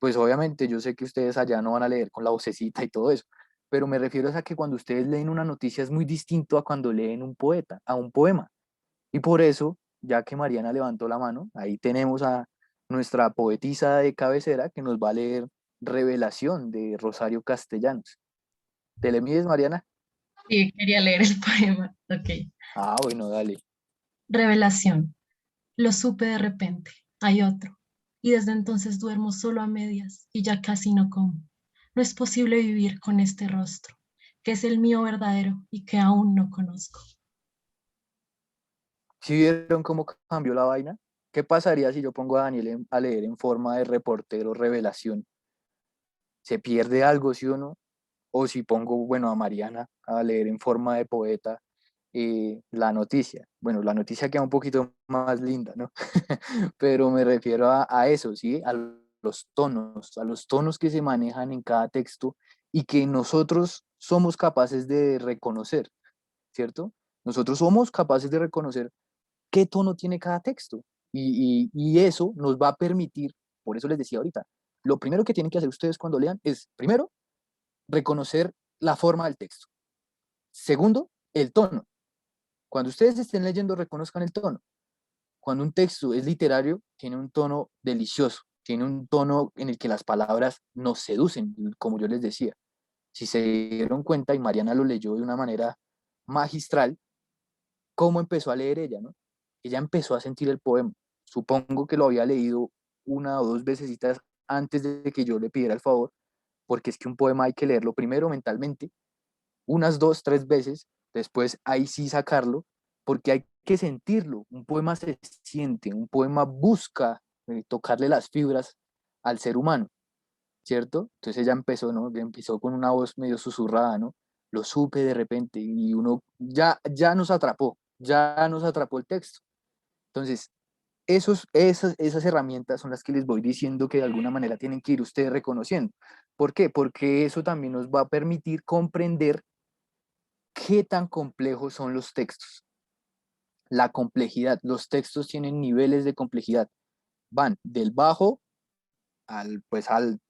Pues obviamente yo sé que ustedes allá no van a leer con la vocecita y todo eso, pero me refiero a que cuando ustedes leen una noticia es muy distinto a cuando leen un poeta, a un poema. Y por eso, ya que Mariana levantó la mano, ahí tenemos a nuestra poetisa de cabecera que nos va a leer Revelación de Rosario Castellanos. ¿Te le mides, Mariana? Sí, quería leer el poema. Ok. Ah, bueno, dale. Revelación. Lo supe de repente. Hay otro. Y desde entonces duermo solo a medias y ya casi no como. No es posible vivir con este rostro, que es el mío verdadero y que aún no conozco. ¿Sí vieron cómo cambió la vaina? ¿Qué pasaría si yo pongo a Daniel a leer en forma de reportero Revelación? ¿Se pierde algo, sí o no? O si pongo, bueno, a Mariana a leer en forma de poeta la noticia. Bueno, la noticia queda un poquito más linda, ¿no? Pero me refiero a eso, ¿sí? A los tonos que se manejan en cada texto y que nosotros somos capaces de reconocer, ¿cierto? Nosotros somos capaces de reconocer qué tono tiene cada texto. Y eso nos va a permitir, por eso les decía ahorita, lo primero que tienen que hacer ustedes cuando lean es, primero, reconocer la forma del texto. Segundo, el tono. Cuando ustedes estén leyendo, reconozcan el tono. Cuando un texto es literario, tiene un tono delicioso, tiene un tono en el que las palabras nos seducen, como yo les decía. Si se dieron cuenta, y Mariana lo leyó de una manera magistral, ¿cómo empezó a leer ella, no? Ella empezó a sentir el poema. Supongo que lo había leído una o dos veces antes de que yo le pidiera el favor, porque es que un poema hay que leerlo primero mentalmente, unas dos, tres veces, después ahí sí sacarlo, porque hay que sentirlo. Un poema se siente, un poema busca tocarle las fibras al ser humano, ¿cierto? Entonces ella empezó, ¿no? Empezó con una voz medio susurrada, ¿no? Lo supe de repente y uno ya nos atrapó, ya nos atrapó el texto. Entonces, esas herramientas son las que les voy diciendo que de alguna manera tienen que ir ustedes reconociendo. ¿Por qué? Porque eso también nos va a permitir comprender qué tan complejos son los textos. La complejidad, los textos tienen niveles de complejidad, van del bajo al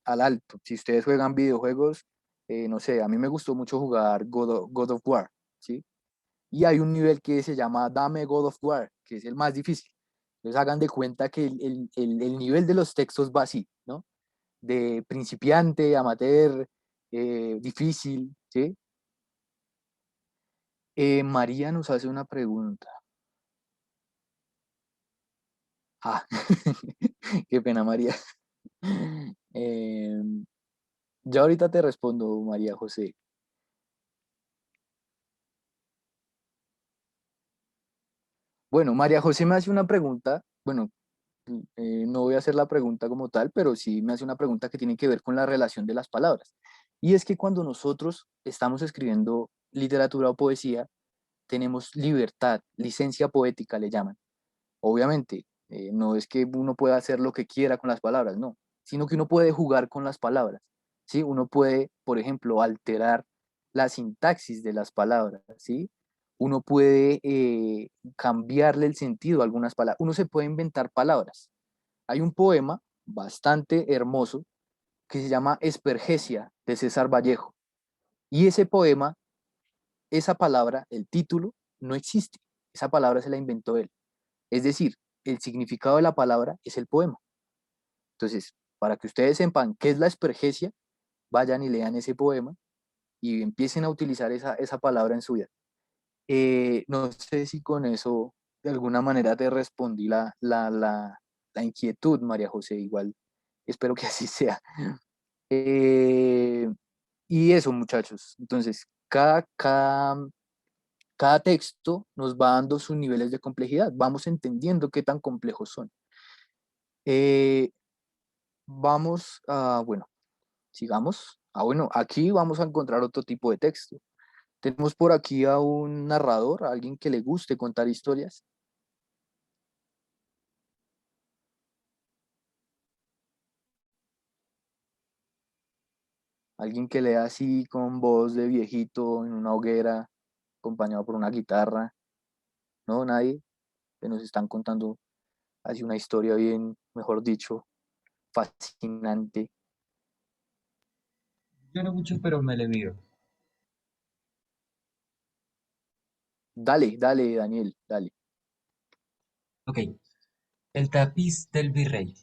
alto. Si ustedes juegan videojuegos, no sé, a mí me gustó mucho jugar God of War, ¿sí? Y hay un nivel que se llama Dame God of War, que es el más difícil. Entonces hagan de cuenta que el nivel de los textos va así, ¿no? De principiante, amateur, difícil, ¿sí? María nos hace una pregunta. Ah, qué pena, María. Ya ahorita te respondo, María José. Bueno, María José me hace una pregunta, bueno, no voy a hacer la pregunta como tal, pero sí me hace una pregunta que tiene que ver con la relación de las palabras. Y es que cuando nosotros estamos escribiendo literatura o poesía, tenemos libertad, licencia poética le llaman. Obviamente, no es que uno pueda hacer lo que quiera con las palabras, no, sino que uno puede jugar con las palabras, ¿sí? Uno puede, por ejemplo, alterar la sintaxis de las palabras, ¿sí? Uno puede cambiarle el sentido a algunas palabras, uno se puede inventar palabras. Hay un poema bastante hermoso que se llama Espergesia de César Vallejo, y ese poema, esa palabra, el título, no existe, esa palabra se la inventó él. Es decir, el significado de la palabra es el poema. Entonces, para que ustedes sepan qué es la espergesia, vayan y lean ese poema y empiecen a utilizar esa palabra en su vida. No sé si con eso de alguna manera te respondí la inquietud, María José, igual espero que así sea. Eh, y eso, muchachos. Entonces, cada texto nos va dando sus niveles de complejidad. Vamos entendiendo qué tan complejos son. Eh, Vamos a, bueno, sigamos. Bueno, aquí vamos a encontrar otro tipo de texto. Tenemos por aquí a un narrador, a alguien que le guste contar historias. Alguien que lea así con voz de viejito en una hoguera, acompañado por una guitarra. No, nadie. Que nos están contando así una historia bien, mejor dicho, fascinante. Yo no mucho, pero me le miro. Dale, dale, Daniel, dale. Ok, el tapiz del virrey.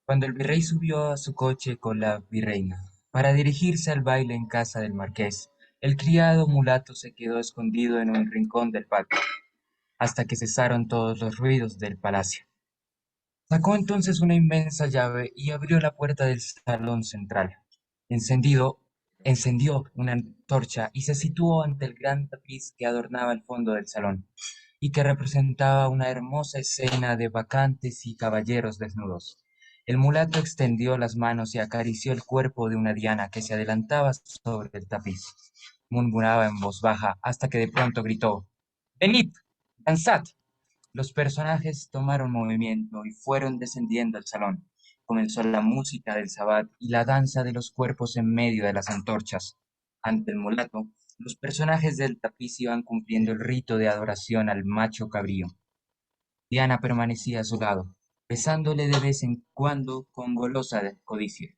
Cuando el virrey subió a su coche con la virreina para dirigirse al baile en casa del marqués, el criado mulato se quedó escondido en un rincón del patio, hasta que cesaron todos los ruidos del palacio. Sacó entonces una inmensa llave y abrió la puerta del salón central. Encendido, encendió una antorcha y se situó ante el gran tapiz que adornaba el fondo del salón y que representaba una hermosa escena de bacantes y caballeros desnudos. El mulato extendió las manos y acarició el cuerpo de una diana que se adelantaba sobre el tapiz. Murmuraba en voz baja hasta que de pronto gritó: «¡Venid! ¡Danzad!». Los personajes tomaron movimiento y fueron descendiendo al salón. Comenzó la música del sabbat y la danza de los cuerpos en medio de las antorchas. Ante el mulato, los personajes del tapiz iban cumpliendo el rito de adoración al macho cabrío. Diana permanecía a su lado, besándole de vez en cuando con golosa codicia.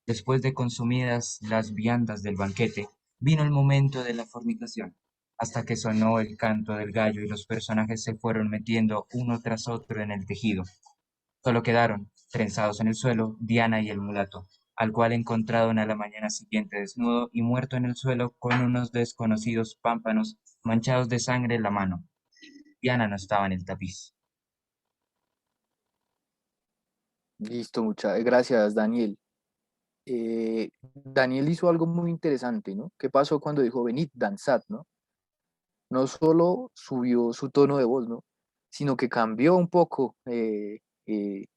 Después de consumidas las viandas del banquete, vino el momento de la fornicación, hasta que sonó el canto del gallo y los personajes se fueron metiendo uno tras otro en el tejido. Solo quedaron, trenzados en el suelo, Diana y el mulato, al cual encontraron a la mañana siguiente desnudo y muerto en el suelo con unos desconocidos pámpanos manchados de sangre en la mano. Diana no estaba en el tapiz. Listo, muchas gracias, Daniel. Daniel hizo algo muy interesante, ¿no? ¿Qué pasó cuando dijo venid, danzad, ¿no? No solo subió su tono de voz, ¿no? Sino que cambió un poco,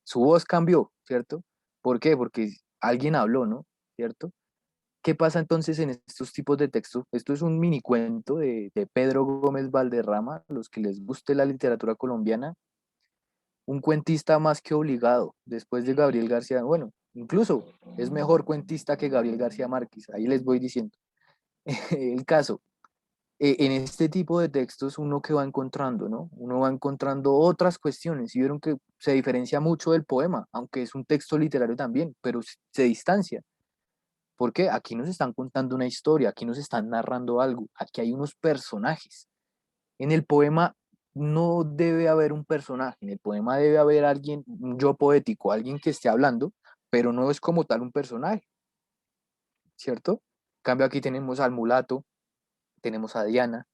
su voz cambió, ¿cierto? ¿Por qué? Porque alguien habló, ¿no? ¿Cierto? ¿Qué pasa entonces en estos tipos de textos? Esto es un mini cuento de Pedro Gómez Valderrama, los que les guste la literatura colombiana, un cuentista más que obligado, después de Gabriel García, bueno, incluso es mejor cuentista que Gabriel García Márquez, ahí les voy diciendo. El caso, en este tipo de textos uno que va encontrando, ¿no? Uno va encontrando otras cuestiones y vieron que se diferencia mucho del poema, aunque es un texto literario también, pero se distancia. Porque aquí nos están contando una historia, aquí nos están narrando algo, aquí hay unos personajes. En el poema no debe haber un personaje, en el poema debe haber alguien, un yo poético, alguien que esté hablando, pero no es como tal un personaje, ¿cierto? En cambio aquí tenemos al mulato, tenemos a Diana,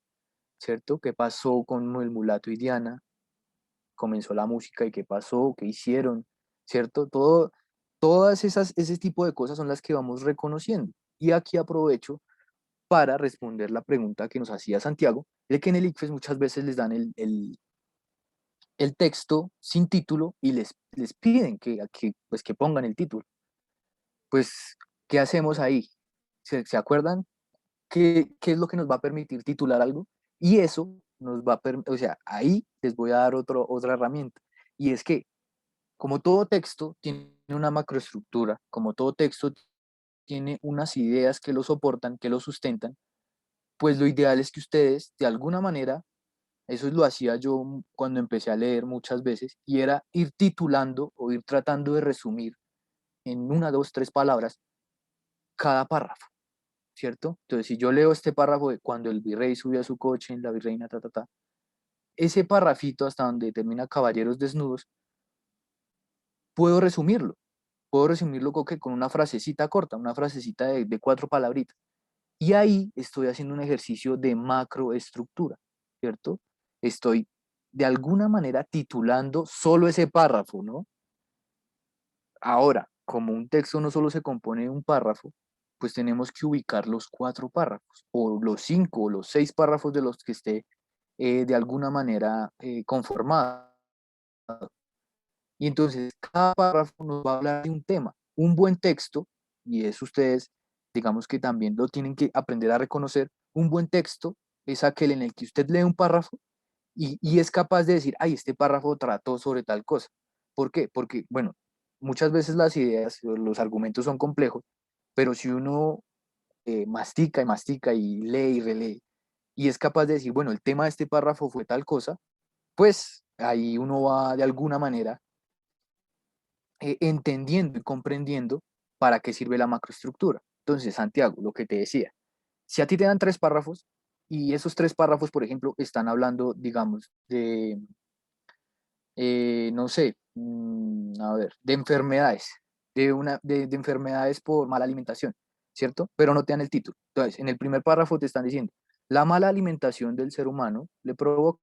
¿cierto? ¿Qué pasó con el mulato y Diana? Comenzó la música y qué pasó, qué hicieron, ¿cierto? Todas ese tipo de cosas son las que vamos reconociendo. Y aquí aprovecho para responder la pregunta que nos hacía Santiago, de que en el ICFES muchas veces les dan el texto sin título y les piden pues, que pongan el título. Pues, ¿qué hacemos ahí? ¿Se acuerdan qué es lo que nos va a permitir titular algo? Y eso nos va a permitir, o sea, ahí les voy a dar otra herramienta. Y es que, como todo texto tiene una macroestructura, como todo texto tiene unas ideas que lo soportan, que lo sustentan, pues lo ideal es que ustedes, de alguna manera, eso lo hacía yo cuando empecé a leer muchas veces, y era ir titulando o ir tratando de resumir en una, dos, tres palabras cada párrafo, ¿cierto? Entonces, si yo leo este párrafo de cuando el virrey subió a su coche en la virreina, ese párrafito hasta donde termina Caballeros Desnudos, puedo resumirlo. Puedo resumirlo con una frasecita corta, una frasecita de cuatro palabritas. Y ahí estoy haciendo un ejercicio de macroestructura, ¿cierto? Estoy de alguna manera titulando solo ese párrafo, ¿no? Ahora, como un texto no solo se compone de un párrafo, pues tenemos que ubicar los cuatro párrafos, o los cinco, o los seis párrafos de los que esté de alguna manera conformado. Y entonces cada párrafo nos va a hablar de un tema. Un buen texto, y eso ustedes, digamos que también lo tienen que aprender a reconocer, un buen texto es aquel en el que usted lee un párrafo y es capaz de decir, ay, este párrafo trató sobre tal cosa. ¿Por qué? Porque, bueno, muchas veces las ideas, los argumentos son complejos, pero si uno mastica y mastica y lee y relee, y es capaz de decir, bueno, el tema de este párrafo fue tal cosa, pues ahí uno va de alguna manera entendiendo y comprendiendo para qué sirve la macroestructura. Entonces, Santiago, lo que te decía, si a ti te dan tres párrafos y esos tres párrafos, por ejemplo, están hablando, digamos, no sé, a ver, de enfermedades, de enfermedades por mala alimentación, ¿cierto? Pero no te dan el título. Entonces, en el primer párrafo te están diciendo, la mala alimentación del ser humano le provoca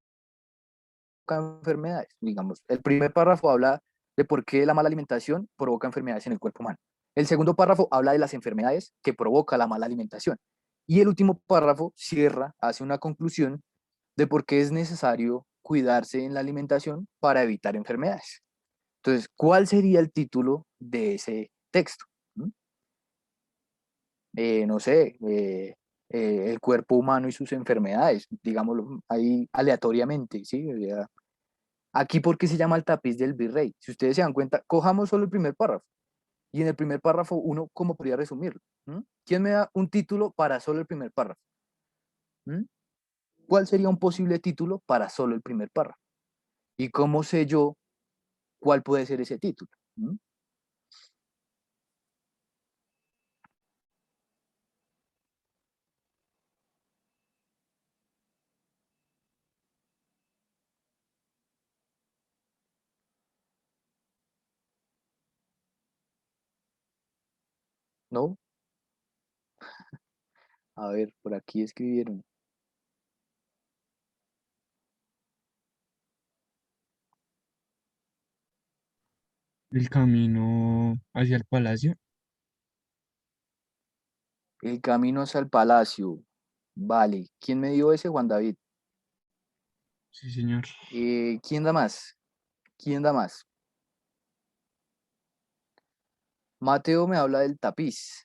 enfermedades. Digamos, el primer párrafo habla de por qué la mala alimentación provoca enfermedades en el cuerpo humano. El segundo párrafo habla de las enfermedades que provoca la mala alimentación. Y el último párrafo cierra, hace una conclusión de por qué es necesario cuidarse en la alimentación para evitar enfermedades. Entonces, ¿cuál sería el título de ese texto? ¿Mm? No sé, el cuerpo humano y sus enfermedades, digámoslo ahí aleatoriamente, ¿sí? O sea, aquí, ¿por qué se llama el tapiz del virrey? Si ustedes se dan cuenta, cojamos solo el primer párrafo. Y en el primer párrafo, uno, ¿cómo podría resumirlo? ¿Mm? ¿Quién me da un título para solo el primer párrafo? ¿Mm? ¿Cuál sería un posible título para solo el primer párrafo? ¿Y cómo sé yo cuál puede ser ese título? ¿Mm? ¿No? A ver, por aquí escribieron. El camino hacia el palacio. El camino hacia el palacio. Vale. ¿Quién me dio ese? Juan David. Sí, señor. ¿Quién da más? ¿Quién da más? Mateo me habla del tapiz.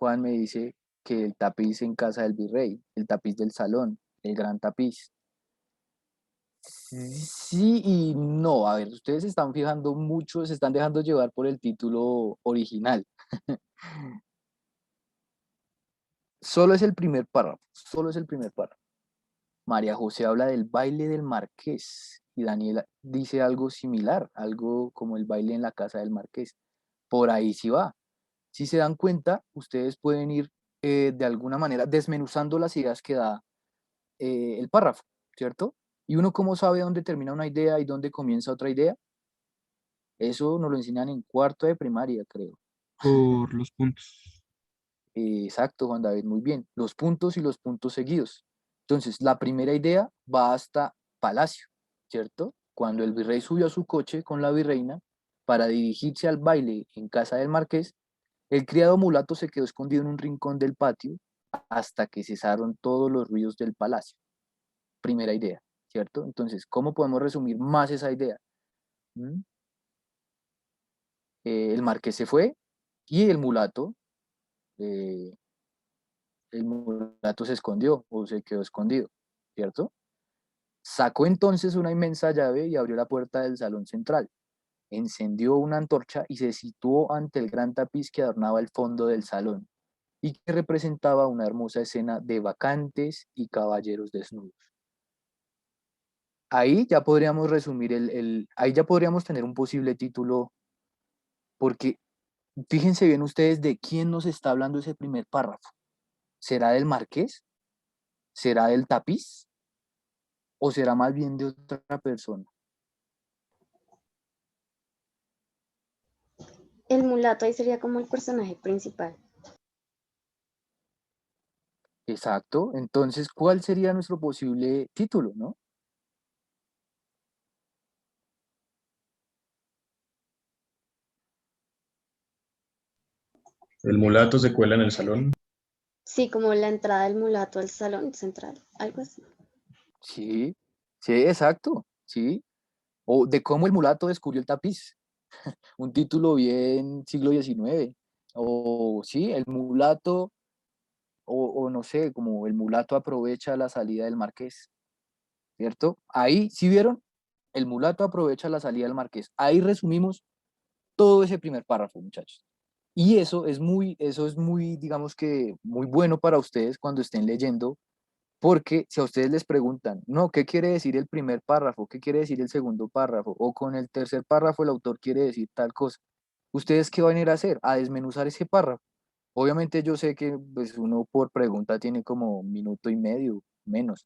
Juan me dice que el tapiz en casa del virrey, el tapiz del salón, el gran tapiz. Sí y no, a ver, ustedes se están fijando mucho, se están dejando llevar por el título original. Solo es el primer párrafo, solo es el primer párrafo. María José habla del baile del marqués y Daniela dice algo similar, algo como el baile en la casa del marqués. Por ahí sí va. Si se dan cuenta, ustedes pueden ir de alguna manera desmenuzando las ideas que da el párrafo, ¿cierto? Y uno cómo sabe dónde termina una idea y dónde comienza otra idea. Eso nos lo enseñan en cuarto de primaria, creo. Por los puntos. Exacto, Juan David, muy bien. Los puntos y los puntos seguidos. Entonces, la primera idea va hasta Palacio, ¿cierto? Cuando el virrey subió a su coche con la virreina para dirigirse al baile en casa del marqués, el criado mulato se quedó escondido en un rincón del patio hasta que cesaron todos los ruidos del palacio. Primera idea, ¿cierto? Entonces, ¿cómo podemos resumir más esa idea? ¿Mm? El marqués se fue y eh, el mulato se escondió o se quedó escondido, ¿cierto? Sacó entonces una inmensa llave y abrió la puerta del salón central. Encendió una antorcha y se situó ante el gran tapiz que adornaba el fondo del salón y que representaba una hermosa escena de bacantes y caballeros desnudos. Ahí ya podríamos resumir ahí ya podríamos tener un posible título, porque fíjense bien ustedes de quién nos está hablando ese primer párrafo. ¿Será del marqués? ¿Será del tapiz? ¿O será más bien de otra persona? El mulato ahí sería como el personaje principal. Exacto. Entonces, ¿cuál sería nuestro posible título, no? El mulato se cuela en el salón. Sí, como la entrada del mulato al salón central, algo así. Sí, sí, exacto, sí. O de cómo el mulato descubrió el tapiz. Un título bien siglo XIX. O sí, el mulato, o no sé, como el mulato aprovecha la salida del marqués, ¿cierto? Ahí, ¿sí vieron? El mulato aprovecha la salida del marqués. Ahí resumimos todo ese primer párrafo, muchachos. Y eso es muy, digamos que muy bueno para ustedes cuando estén leyendo, porque si a ustedes les preguntan, no, ¿qué quiere decir el primer párrafo? ¿Qué quiere decir el segundo párrafo? O con el tercer párrafo el autor quiere decir tal cosa. ¿Ustedes qué van a ir a hacer? A desmenuzar ese párrafo. Obviamente yo sé que pues, uno por pregunta tiene como minuto y medio, menos,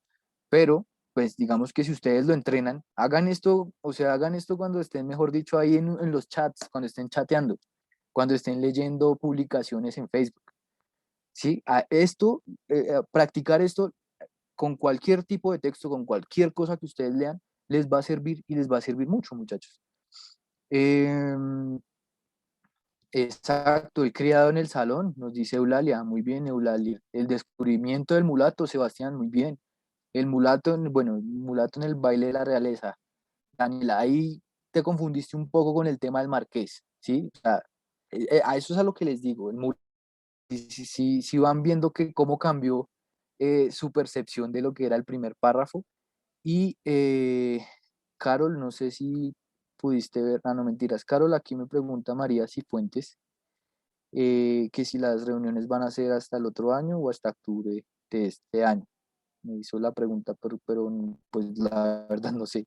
pero pues digamos que si ustedes lo entrenan, hagan esto, o sea, hagan esto cuando estén, mejor dicho, ahí en los chats, cuando estén chateando, cuando estén leyendo publicaciones en Facebook. ¿Sí? Practicar esto con cualquier tipo de texto, con cualquier cosa que ustedes lean, les va a servir y les va a servir mucho, muchachos. Exacto, el criado en el salón, nos dice Eulalia, muy bien Eulalia. El descubrimiento del mulato, Sebastián, muy bien. El mulato, bueno, el mulato en el baile de la realeza. Daniela, ahí te confundiste un poco con el tema del marqués, ¿sí? O sea, a eso es a lo que les digo. Si van viendo que cómo cambió su percepción de lo que era el primer párrafo. Y Carol, no sé si pudiste ver, no mentiras, Carol, aquí me pregunta María Cifuentes que si las reuniones van a ser hasta el otro año o hasta octubre de este año. Me hizo la pregunta, pero pues la verdad no sé.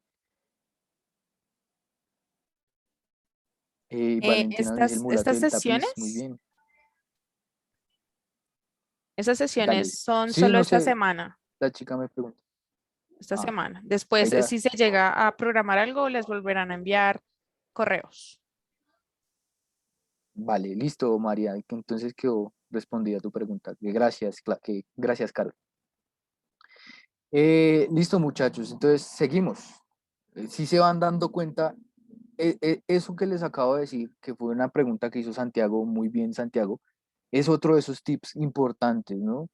Valentina dice el mulato Estas del tapiz, muy sesiones, bien. estas Dale. sesiones son Sí, solo no esta sé, semana, la chica me pregunta. esta Ah, semana. Después, ella, si se llega a programar algo, les volverán a enviar correos. vale, listo, María, que entonces quedó respondida tu pregunta. Gracias, gracias, Carol. Listo, muchachos, entonces seguimos. Si se van dando cuenta, eso que les acabo de decir, que fue una pregunta que hizo Santiago, muy bien Santiago, es otro de esos tips importantes, ¿no?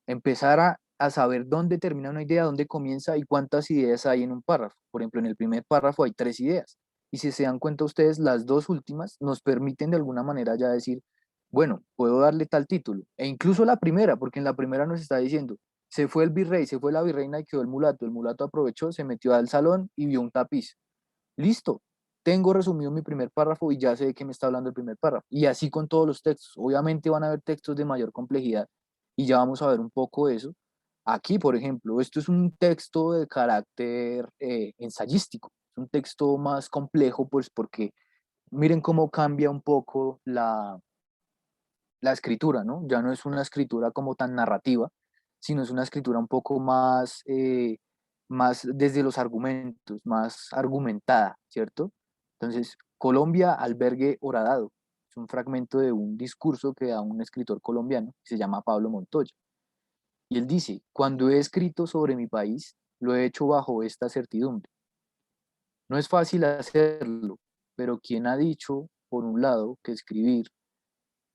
Empezar a saber dónde termina una idea, dónde comienza y cuántas ideas hay en un párrafo. Por ejemplo, en el primer párrafo hay 3 ideas. Y si se dan cuenta ustedes, las dos últimas nos permiten de alguna manera ya decir, Bueno, puedo darle tal título. E incluso la primera, porque en la primera nos está diciendo, se fue el virrey, se fue la virreina y quedó el mulato. El mulato aprovechó, se metió al salón y vio un tapiz. Listo, tengo resumido mi primer párrafo y ya sé de qué me está hablando el primer párrafo. Y así con todos los textos. Obviamente van a haber textos de mayor complejidad y ya vamos a ver un poco de eso. Aquí, por ejemplo, esto es un texto de carácter ensayístico, es un texto más complejo, pues porque miren cómo cambia un poco la escritura, ¿no? Ya no es una escritura como tan narrativa, sino es una escritura un poco más, más desde los argumentos, más argumentada, ¿cierto? Entonces, Colombia albergue horadado. Es un fragmento de un discurso que da un escritor colombiano, que se llama Pablo Montoya. Y él dice, cuando he escrito sobre mi país, lo he hecho bajo esta certidumbre. No es fácil hacerlo, pero ¿quién ha dicho, por un lado, que escribir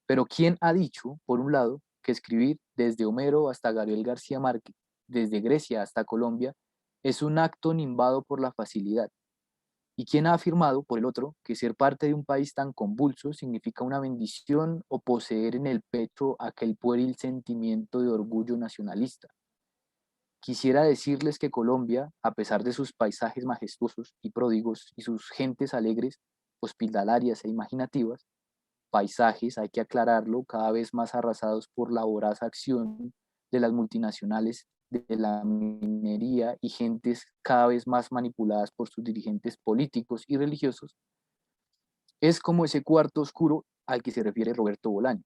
pero ¿quién ha dicho, por un lado, que escribir desde Homero hasta Gabriel García Márquez, desde Grecia hasta Colombia, es un acto nimbado por la facilidad? ¿Y quién ha afirmado, por el otro, que ser parte de un país tan convulso significa una bendición o poseer en el pecho aquel pueril sentimiento de orgullo nacionalista? Quisiera decirles que Colombia, a pesar de sus paisajes majestuosos y pródigos y sus gentes alegres, hospitalarias e imaginativas, paisajes, hay que aclararlo, cada vez más arrasados por la voraz acción de las multinacionales, de la minería y gentes cada vez más manipuladas por sus dirigentes políticos y religiosos, es como ese cuarto oscuro al que se refiere Roberto Bolaño,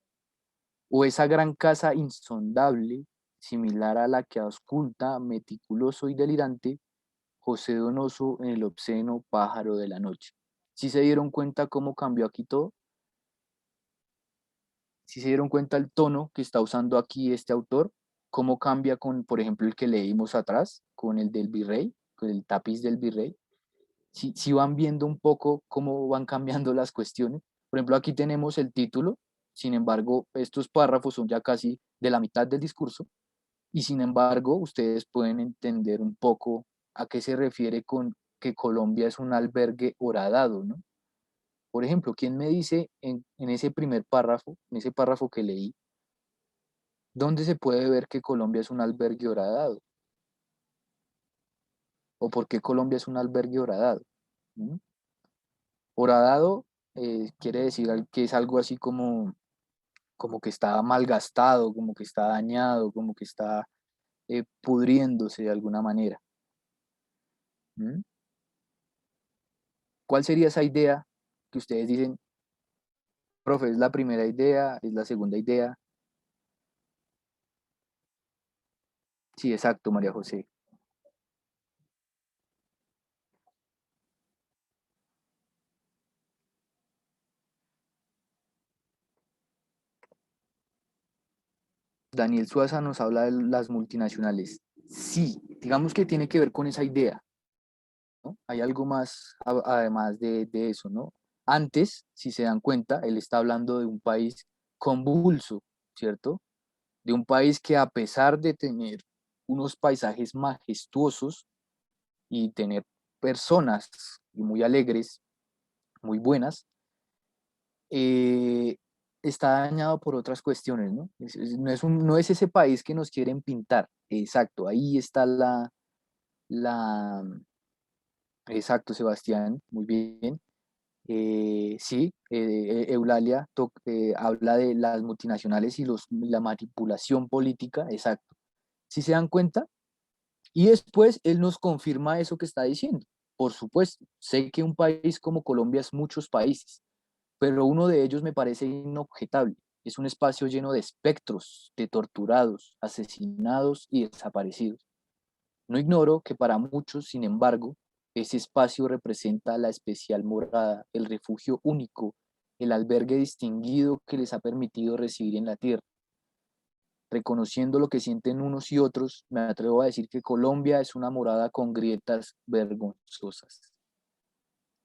o esa gran casa insondable, similar a la que ausculta, meticuloso y delirante, José Donoso en el obsceno pájaro de la noche. ¿Sí se dieron cuenta cómo cambió aquí todo? Si se dieron cuenta el tono que está usando aquí este autor, cómo cambia con, por ejemplo, el que leímos atrás, con el del virrey, con el tapiz del virrey, si van viendo un poco cómo van cambiando las cuestiones. Por ejemplo, aquí tenemos el título, sin embargo, estos párrafos son ya casi de la mitad del discurso, y sin embargo, ustedes pueden entender un poco a qué se refiere con que Colombia es un albergue horadado, ¿no? Por ejemplo, ¿quién me dice en ese primer párrafo, en ese párrafo que leí, dónde se puede ver que Colombia es un albergue horadado? ¿O por qué Colombia es un albergue horadado? ¿Mm? Horadado quiere decir que es algo así como que está malgastado, como que está dañado, como que está pudriéndose de alguna manera. ¿Mm? ¿Cuál sería esa idea que ustedes dicen, profe, es la primera idea, es la segunda idea? Sí, exacto, María José. Daniel Suaza nos habla de las multinacionales. Sí, digamos que tiene que ver con esa idea, ¿no? Hay algo más además de eso, ¿no? Antes, si se dan cuenta, él está hablando de un país convulso, ¿cierto? De un país que a pesar de tener unos paisajes majestuosos y tener personas muy alegres, muy buenas, eh, está dañado por otras cuestiones, ¿no? No es ese país que nos quieren pintar. Exacto, ahí está la, exacto, Sebastián, muy bien. Sí, Eulalia habla de las multinacionales y la manipulación política, exacto. ¿Sí se dan cuenta? Y después él nos confirma eso que está diciendo. Por supuesto, sé que un país como Colombia es muchos países, pero uno de ellos me parece inobjetable. Es un espacio lleno de espectros, de torturados, asesinados y desaparecidos. No ignoro que para muchos, sin embargo, ese espacio representa la especial morada, el refugio único, el albergue distinguido que les ha permitido recibir en la tierra. Reconociendo lo que sienten unos y otros, me atrevo a decir que Colombia es una morada con grietas vergonzosas.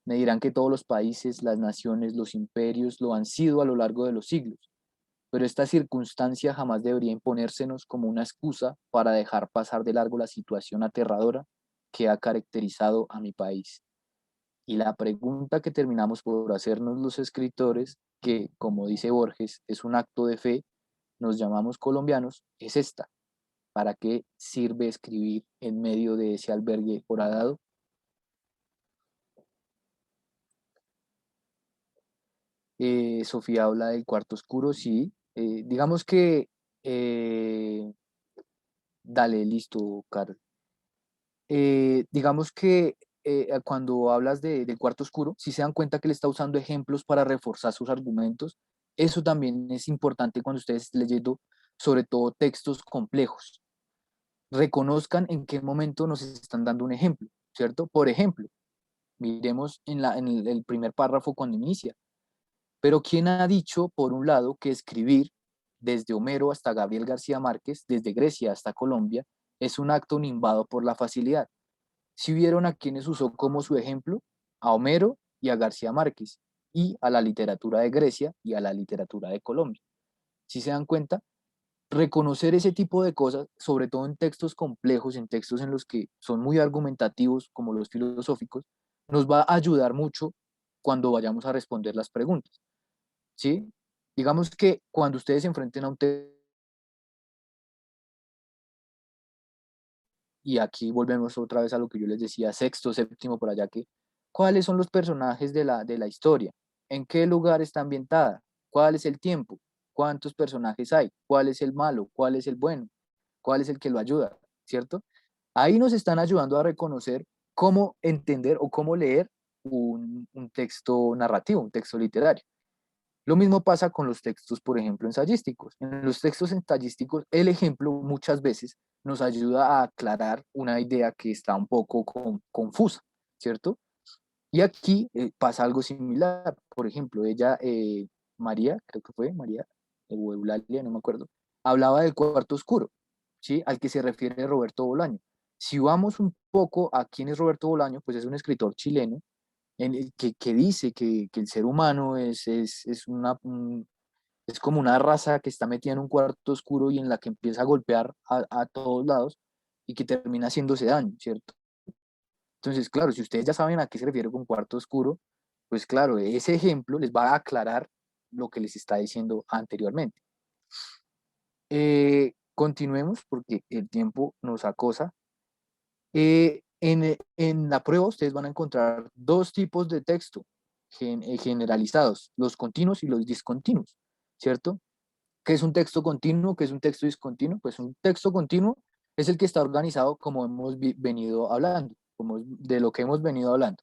Me dirán que todos los países, las naciones, los imperios lo han sido a lo largo de los siglos, pero esta circunstancia jamás debería imponérsenos como una excusa para dejar pasar de largo la situación aterradora que ha caracterizado a mi país. Y la pregunta que terminamos por hacernos los escritores que, como dice Borges, es un acto de fe, nos llamamos colombianos, es esta. ¿Para qué sirve escribir en medio de ese albergue horadado? Sofía habla del cuarto oscuro, sí. Digamos que, dale, listo, Carol. Digamos que cuando hablas del cuarto oscuro, si se dan cuenta que le está usando ejemplos para reforzar sus argumentos, eso también es importante cuando ustedes leyendo, sobre todo textos complejos. Reconozcan en qué momento nos están dando un ejemplo, ¿cierto? Por ejemplo, miremos en el primer párrafo cuando inicia. Pero ¿quién ha dicho, por un lado, que escribir desde Homero hasta Gabriel García Márquez, desde Grecia hasta Colombia, es un acto nimbado por la facilidad? Si vieron a quienes usó como su ejemplo, a Homero y a García Márquez, y a la literatura de Grecia y a la literatura de Colombia. Si se dan cuenta, reconocer ese tipo de cosas, sobre todo en textos complejos, en textos en los que son muy argumentativos, como los filosóficos, nos va a ayudar mucho cuando vayamos a responder las preguntas, ¿sí? Digamos que cuando ustedes se enfrenten a un texto, y aquí volvemos otra vez a lo que yo les decía, sexto, séptimo, por allá, que ¿cuáles son los personajes de la historia? ¿En qué lugar está ambientada? ¿Cuál es el tiempo? ¿Cuántos personajes hay? ¿Cuál es el malo? ¿Cuál es el bueno? ¿Cuál es el que lo ayuda? ¿Cierto? Ahí nos están ayudando a reconocer cómo entender o cómo leer un texto narrativo, un texto literario. Lo mismo pasa con los textos, por ejemplo, ensayísticos. En los textos ensayísticos, el ejemplo muchas veces nos ayuda a aclarar una idea que está un poco confusa, ¿cierto? Y aquí pasa algo similar. Por ejemplo, ella, María, creo que fue María, o Eulalia, no me acuerdo, hablaba del cuarto oscuro, ¿sí? Al que se refiere Roberto Bolaño. Si vamos un poco a quién es Roberto Bolaño, pues es un escritor chileno que dice que el ser humano es como una raza que está metida en un cuarto oscuro y en la que empieza a golpear a todos lados y que termina haciéndose daño, ¿cierto? Entonces, claro, si ustedes ya saben a qué se refiere con cuarto oscuro, pues claro, ese ejemplo les va a aclarar lo que les está diciendo anteriormente. Continuemos porque el tiempo nos acosa. En la prueba ustedes van a encontrar dos tipos de texto generalizados, los continuos y los discontinuos, ¿cierto? ¿Qué es un texto continuo? ¿Qué es un texto discontinuo? Pues un texto continuo es el que está organizado como hemos venido hablando, como de lo que hemos venido hablando.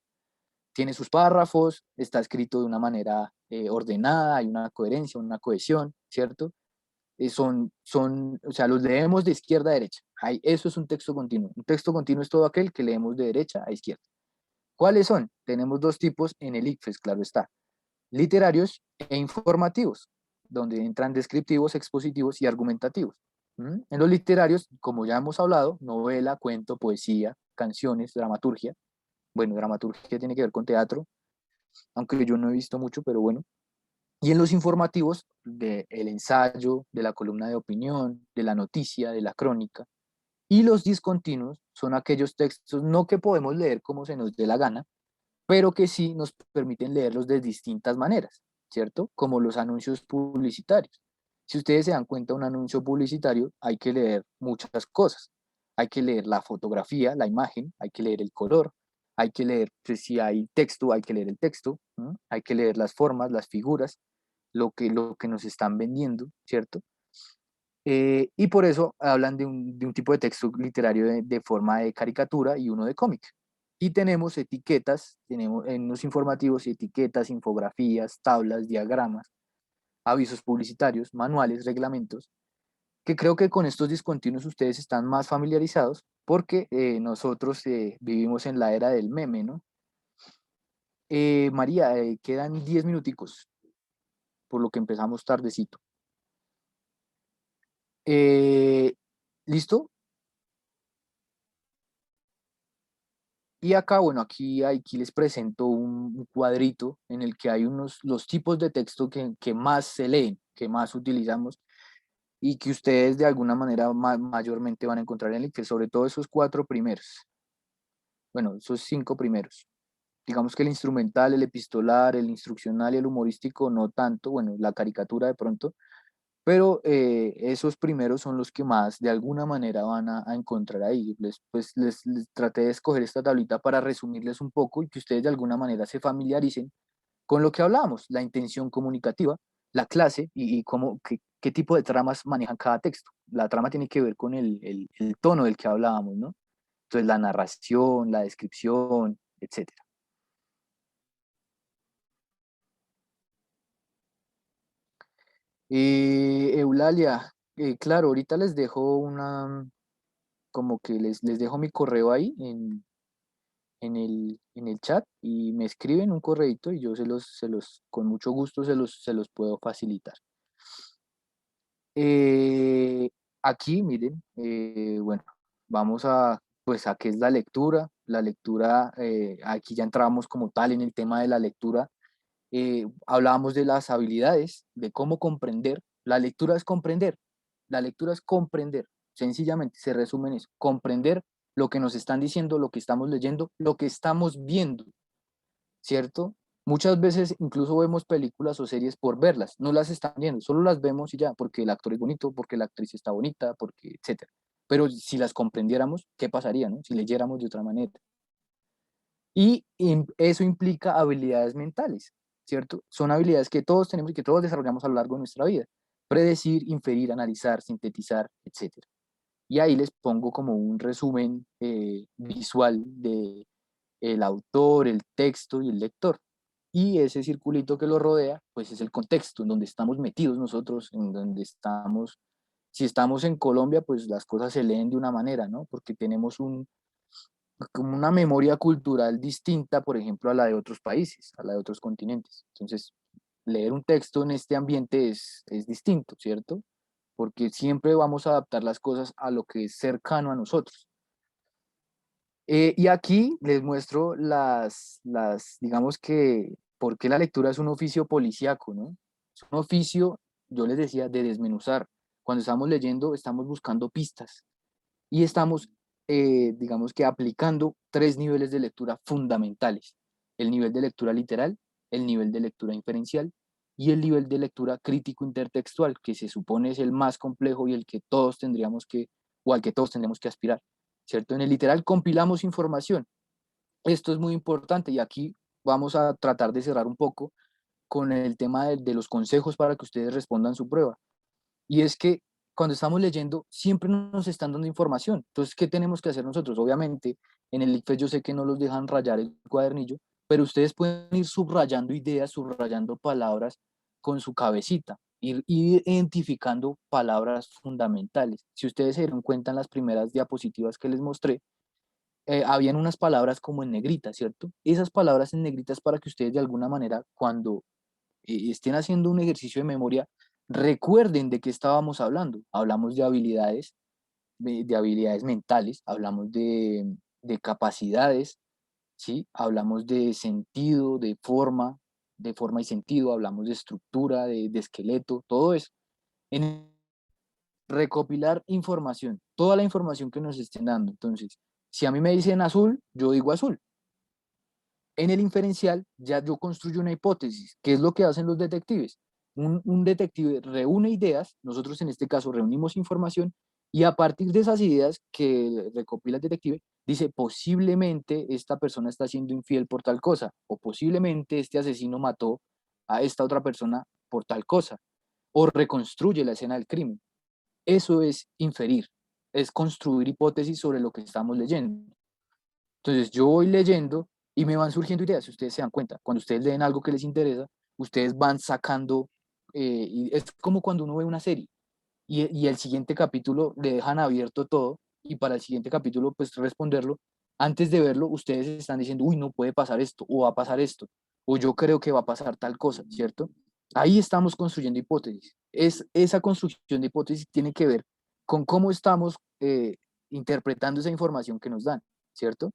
Tiene sus párrafos, está escrito de una manera ordenada, hay una coherencia, una cohesión, ¿cierto? O sea, los leemos de izquierda a derecha. Eso es un texto continuo. Un texto continuo es todo aquel que leemos de derecha a izquierda. ¿Cuáles son? Tenemos dos tipos en el ICFES, claro está. Literarios e informativos, donde entran descriptivos, expositivos y argumentativos. En los literarios, como ya hemos hablado, novela, cuento, poesía, canciones, dramaturgia. Bueno, dramaturgia tiene que ver con teatro, aunque yo no he visto mucho, pero bueno. Y en los informativos, del ensayo, de la columna de opinión, de la noticia, de la crónica. Y los discontinuos son aquellos textos no que podemos leer como se nos dé la gana, pero que sí nos permiten leerlos de distintas maneras, ¿cierto? Como los anuncios publicitarios. Si ustedes se dan cuenta, un anuncio publicitario hay que leer muchas cosas. Hay que leer la fotografía, la imagen, hay que leer el color, hay que leer, pues, si hay texto, hay que leer el texto, hay que leer las formas, las figuras, lo que nos están vendiendo, ¿cierto? Y por eso hablan de un tipo de texto literario de forma de caricatura y uno de cómic. Y tenemos etiquetas, tenemos en los informativos etiquetas, infografías, tablas, diagramas, avisos publicitarios, manuales, reglamentos, que creo que con estos discontinuos ustedes están más familiarizados porque nosotros vivimos en la era del meme, ¿no? María, quedan 10 minuticos, por lo que empezamos tardecito. ¿Listo? Y acá, bueno, aquí les presento un cuadrito en el que hay los tipos de texto que más se leen, que más utilizamos y que ustedes de alguna manera mayormente van a encontrar en el que sobre todo esos cuatro primeros, bueno, esos cinco primeros. digamos que el instrumental, el epistolar, el instruccional y el humorístico no tanto, bueno, la caricatura de pronto, pero esos primeros son los que más de alguna manera van a encontrar ahí. Les traté de escoger esta tablita para resumirles un poco y que ustedes de alguna manera se familiaricen con lo que hablábamos, la intención comunicativa, la clase y cómo, qué tipo de tramas manejan cada texto. La trama tiene que ver con el tono del que hablábamos, ¿no? Entonces la narración, la descripción, etcétera. Eulalia, claro, ahorita les dejo como que les dejo mi correo ahí en el chat y me escriben un correito y yo con mucho gusto se los puedo facilitar. Aquí, miren, bueno, vamos pues a qué es la lectura. La lectura, aquí ya entramos como tal en el tema de la lectura. Hablábamos de las habilidades, de cómo comprender. La lectura es comprender. La lectura es comprender. Sencillamente se resume en eso. Comprender lo que nos están diciendo, lo que estamos leyendo, lo que estamos viendo, ¿cierto? Muchas veces incluso vemos películas o series por verlas, no las están viendo, solo las vemos y ya, porque el actor es bonito, porque la actriz está bonita, porque etcétera. Pero si las comprendiéramos, ¿qué pasaría, no? Si leyéramos de otra manera. Y eso implica habilidades mentales, ¿cierto? Son habilidades que todos tenemos y que todos desarrollamos a lo largo de nuestra vida. Predecir, inferir, analizar, sintetizar, etcétera. Y ahí les pongo como un resumen visual de el autor, el texto y el lector. Y ese circulito que lo rodea, pues es el contexto en donde estamos metidos nosotros, en donde estamos. Si estamos en Colombia, pues las cosas se leen de una manera, ¿no? Porque tenemos como una memoria cultural distinta, por ejemplo, a la de otros países, a la de otros continentes. Entonces, leer un texto en este ambiente es distinto, ¿cierto? Porque siempre vamos a adaptar las cosas a lo que es cercano a nosotros. Y aquí les muestro digamos que, por qué la lectura es un oficio policíaco, ¿no? Es un oficio, yo les decía, de desmenuzar. Cuando estamos leyendo, estamos buscando pistas y estamos, digamos que, aplicando 3 niveles de lectura fundamentales. El nivel de lectura literal, el nivel de lectura inferencial y el nivel de lectura crítico intertextual, que se supone es el más complejo y el que todos tendríamos que, o al que todos tendríamos que aspirar, ¿cierto? En el literal compilamos información. Esto es muy importante y aquí vamos a tratar de cerrar un poco con el tema de los consejos para que ustedes respondan su prueba. Y es que cuando estamos leyendo siempre nos están dando información. Entonces, ¿qué tenemos que hacer nosotros? Obviamente, en el ICFES yo sé que no los dejan rayar el cuadernillo, pero ustedes pueden ir subrayando ideas, subrayando palabras con su cabecita, ir identificando palabras fundamentales. Si ustedes se dieron cuenta en las primeras diapositivas que les mostré, habían unas palabras como en negrita, ¿cierto? Esas palabras en negritas para que ustedes de alguna manera, cuando estén haciendo un ejercicio de memoria, recuerden de qué estábamos hablando. Hablamos de habilidades mentales, hablamos de capacidades, ¿sí? Hablamos de forma y sentido, hablamos de estructura, de esqueleto, todo eso. En recopilar información, toda la información que nos estén dando. Entonces, si a mí me dicen azul, yo digo azul. En el inferencial ya yo construyo una hipótesis. ¿Qué es lo que hacen los detectives? Un detective reúne ideas, nosotros en este caso reunimos información y a partir de esas ideas que recopila el detective, dice posiblemente esta persona está siendo infiel por tal cosa o posiblemente este asesino mató a esta otra persona por tal cosa o reconstruye la escena del crimen. Eso es inferir, es construir hipótesis sobre lo que estamos leyendo. Entonces yo voy leyendo y me van surgiendo ideas, si ustedes se dan cuenta, cuando ustedes leen algo que les interesa, ustedes van sacando, y es como cuando uno ve una serie y el siguiente capítulo le dejan abierto todo y para el siguiente capítulo pues responderlo, antes de verlo ustedes están diciendo, uy, no puede pasar esto, o va a pasar esto, o yo creo que va a pasar tal cosa, ¿cierto? Ahí estamos construyendo hipótesis. Esa construcción de hipótesis tiene que ver con cómo estamos interpretando esa información que nos dan, ¿cierto?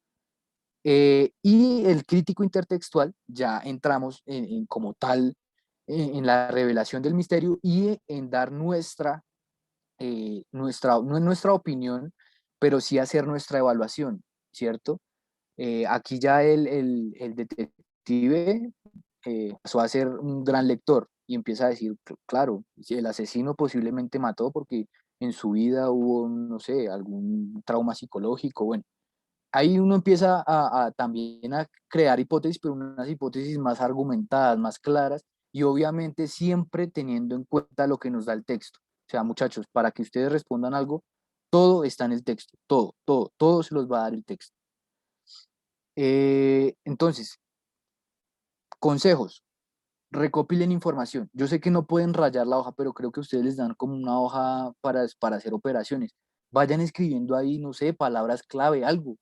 Y el crítico intertextual, ya entramos como tal en la revelación del misterio y en dar no nuestra opinión, pero sí hacer nuestra evaluación, ¿cierto? Aquí ya el detective pasó a ser un gran lector y empieza a decir, claro, si el asesino posiblemente mató porque en su vida hubo, no sé, algún trauma psicológico, bueno. Ahí uno empieza también a crear hipótesis, pero unas hipótesis más argumentadas, más claras, y obviamente siempre teniendo en cuenta lo que nos da el texto. O sea, muchachos, para que ustedes respondan algo, todo está en el texto, todo se los va a dar el texto. Entonces, consejos, recopilen información. Yo sé que no pueden rayar la hoja, pero creo que ustedes les dan como una hoja para hacer operaciones. Vayan escribiendo ahí, no sé, palabras clave, algo.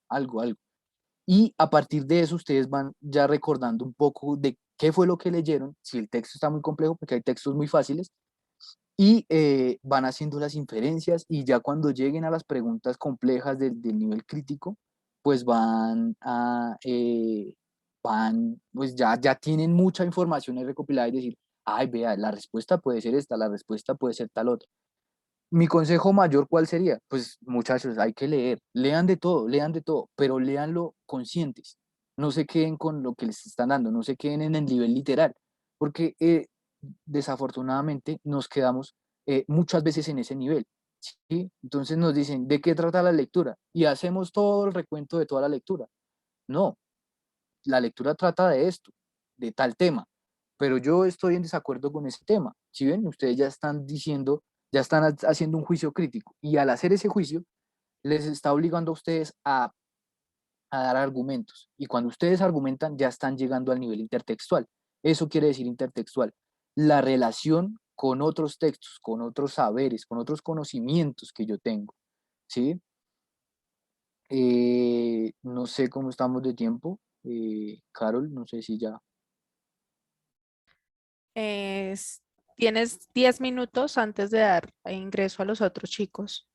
Y a partir de eso ustedes van ya recordando un poco de qué fue lo que leyeron, si el texto está muy complejo, porque hay textos muy fáciles, y van haciendo las inferencias y ya cuando lleguen a las preguntas complejas del nivel crítico, pues pues ya tienen mucha información ahí recopilada y decir, ay, vea, la respuesta puede ser esta, la respuesta puede ser tal otra. Mi consejo mayor, ¿cuál sería? Pues muchachos, hay que leer, lean de todo, pero léanlo conscientes. No se queden con lo que les están dando, no se queden en el nivel literal, porque desafortunadamente nos quedamos muchas veces en ese nivel, ¿sí? Entonces nos dicen, ¿de qué trata la lectura? Y hacemos todo el recuento de toda la lectura. No, la lectura trata de esto, de tal tema, pero yo estoy en desacuerdo con ese tema. Si ven, ustedes ya están diciendo, ya están haciendo un juicio crítico y al hacer ese juicio les está obligando a ustedes a dar argumentos y cuando ustedes argumentan ya están llegando al nivel intertextual. Eso quiere decir intertextual, la relación con otros textos, con otros saberes, con otros conocimientos que yo tengo, ¿sí? No sé cómo estamos de tiempo. Carol, no sé si ya. Es- Tienes 10 minutos antes de dar ingreso a los otros chicos.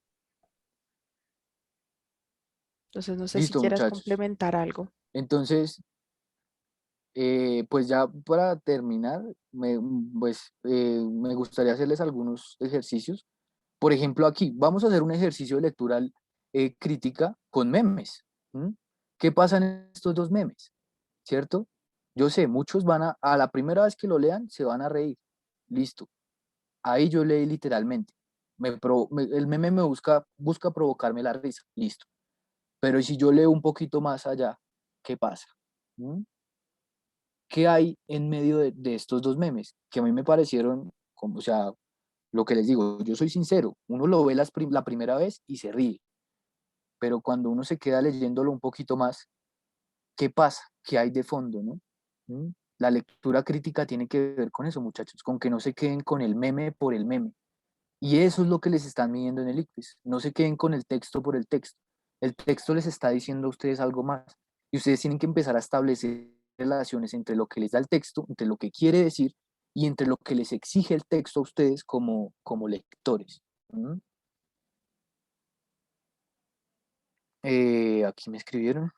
Entonces, no sé si Listo, quieras muchachos. complementar algo. Entonces, pues ya para terminar, me gustaría hacerles algunos ejercicios. Por ejemplo, aquí vamos a hacer un ejercicio de lectura crítica con memes. ¿M? ¿Qué pasa en estos dos memes? ¿Cierto? Yo sé, muchos a la primera vez que lo lean, se van a reír. Listo. Ahí yo leí literalmente. El meme busca provocarme la risa. Listo. Pero si yo leo un poquito más allá, ¿qué pasa? ¿Mm? ¿Qué hay en medio de estos dos memes? Que a mí me parecieron, como, o sea, lo que les digo, yo soy sincero, uno lo ve la primera vez y se ríe, pero cuando uno se queda leyéndolo un poquito más, ¿qué pasa? ¿Qué hay de fondo, no? ¿Mm? La lectura crítica tiene que ver con eso, muchachos, con que no se queden con el meme por el meme. Y eso es lo que les están midiendo en el ICFES. No se queden con el texto por el texto. El texto les está diciendo a ustedes algo más. Y ustedes tienen que empezar a establecer relaciones entre lo que les da el texto, entre lo que quiere decir y entre lo que les exige el texto a ustedes como lectores. ¿Mm? Aquí me escribieron.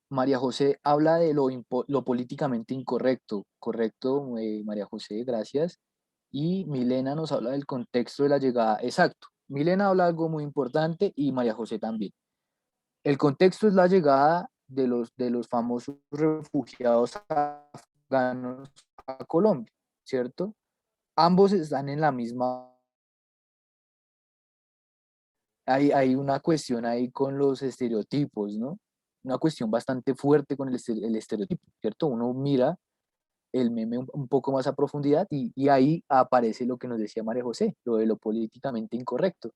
María José habla de lo políticamente incorrecto. Correcto, María José, gracias. Y Milena nos habla del contexto de la llegada. Exacto. Milena habla algo muy importante y María José también. El contexto es la llegada de los famosos refugiados afganos a Colombia, ¿cierto? Ambos están en la misma. Hay una cuestión ahí con los estereotipos, ¿no? Una cuestión bastante fuerte con el estereotipo, ¿cierto? Uno mira el meme un poco más a profundidad y ahí aparece lo que nos decía María José, lo de lo políticamente incorrecto.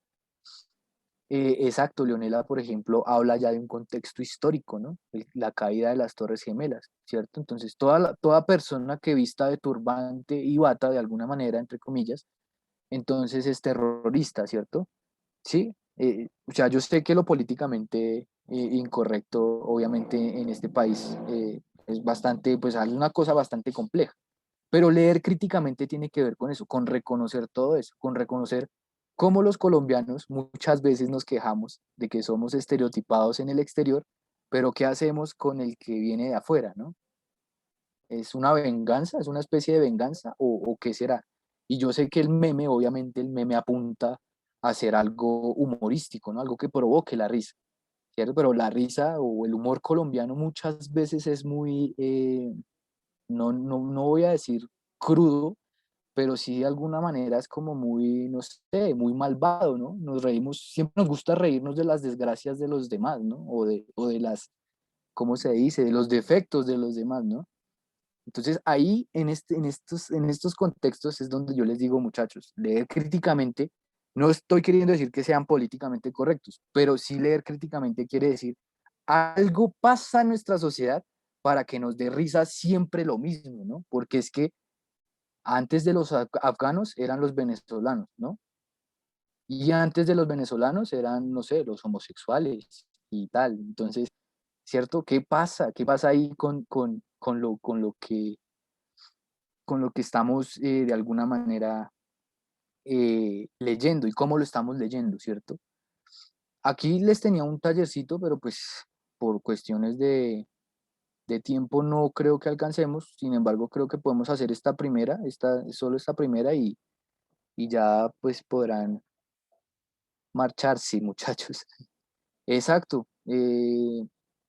Exacto, Leonela, por ejemplo, habla ya de un contexto histórico, ¿no? La caída de las Torres Gemelas, ¿cierto? Entonces, toda persona que vista de turbante y bata de alguna manera, entre comillas, entonces es terrorista, ¿cierto? Sí, o sea, yo sé que lo políticamente incorrecto, obviamente, en este país es bastante, pues, una cosa bastante compleja. Pero leer críticamente tiene que ver con eso, con reconocer todo eso, con reconocer cómo los colombianos muchas veces nos quejamos de que somos estereotipados en el exterior, pero ¿qué hacemos con el que viene de afuera, no? ¿Es una venganza? ¿Es una especie de venganza? ¿O qué será? Y yo sé que el meme, obviamente el meme apunta hacer algo humorístico, ¿no? Algo que provoque la risa, ¿cierto? Pero la risa o el humor colombiano muchas veces es muy, no voy a decir crudo, pero sí de alguna manera es como muy, no sé, muy malvado, ¿no? Nos reímos, siempre nos gusta reírnos de las desgracias de los demás, ¿no? O de las, ¿cómo se dice? De los defectos de los demás, ¿no? Entonces ahí, en estos contextos es donde yo les digo, muchachos, leer críticamente, no estoy queriendo decir que sean políticamente correctos, pero sí leer críticamente quiere decir, algo pasa en nuestra sociedad para que nos dé risa siempre lo mismo, ¿no? Porque es que antes de los afganos eran los venezolanos, ¿no? Y antes de los venezolanos eran, no sé, los homosexuales y tal. Entonces, ¿cierto? ¿Qué pasa? ¿Qué pasa ahí con lo que estamos de alguna manera leyendo y cómo lo estamos leyendo, ¿cierto? Aquí les tenía un tallercito, pero pues por cuestiones de tiempo no creo que alcancemos. Sin embargo, creo que podemos hacer solo esta primera y ya pues podrán marcharse, muchachos. Exacto.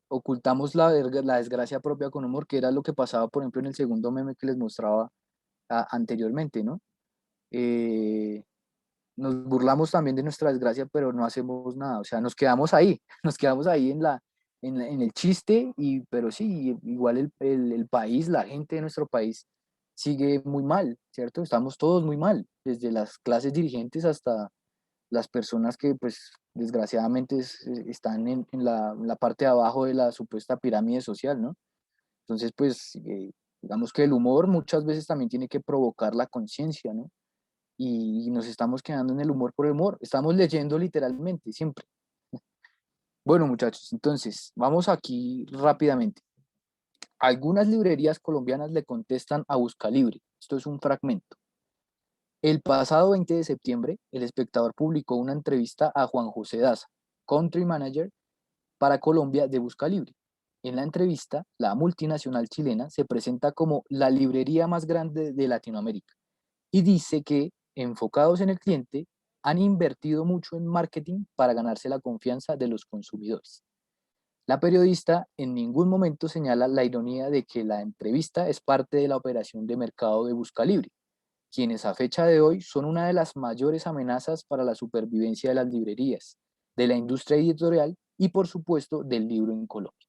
Ocultamos la desgracia propia con humor, que era lo que pasaba, por ejemplo, en el segundo meme que les mostraba anteriormente, ¿no? Eh, Nos burlamos también de nuestra desgracia, pero no hacemos nada. O sea, nos quedamos ahí, nos quedamos ahí en el chiste, pero sí, igual el país, la gente de nuestro país sigue muy mal, ¿cierto? Estamos todos muy mal, desde las clases dirigentes hasta las personas que pues desgraciadamente están en la parte de abajo de la supuesta pirámide social, ¿no? Entonces pues digamos que el humor muchas veces también tiene que provocar la conciencia, ¿no? Y nos estamos quedando en el humor por el humor, estamos leyendo literalmente siempre. Bueno muchachos, entonces vamos aquí rápidamente. Algunas librerías colombianas le contestan a Buscalibre. Esto es un fragmento. El pasado 20 de septiembre, El Espectador publicó una entrevista a Juan José Daza, Country Manager para Colombia de Buscalibre. En la entrevista, la multinacional chilena se presenta como la librería más grande de Latinoamérica y dice que, enfocados en el cliente, han invertido mucho en marketing para ganarse la confianza de los consumidores. La periodista en ningún momento señala la ironía de que la entrevista es parte de la operación de mercado de Buscalibre, quienes a fecha de hoy son una de las mayores amenazas para la supervivencia de las librerías, de la industria editorial y por supuesto del libro en Colombia.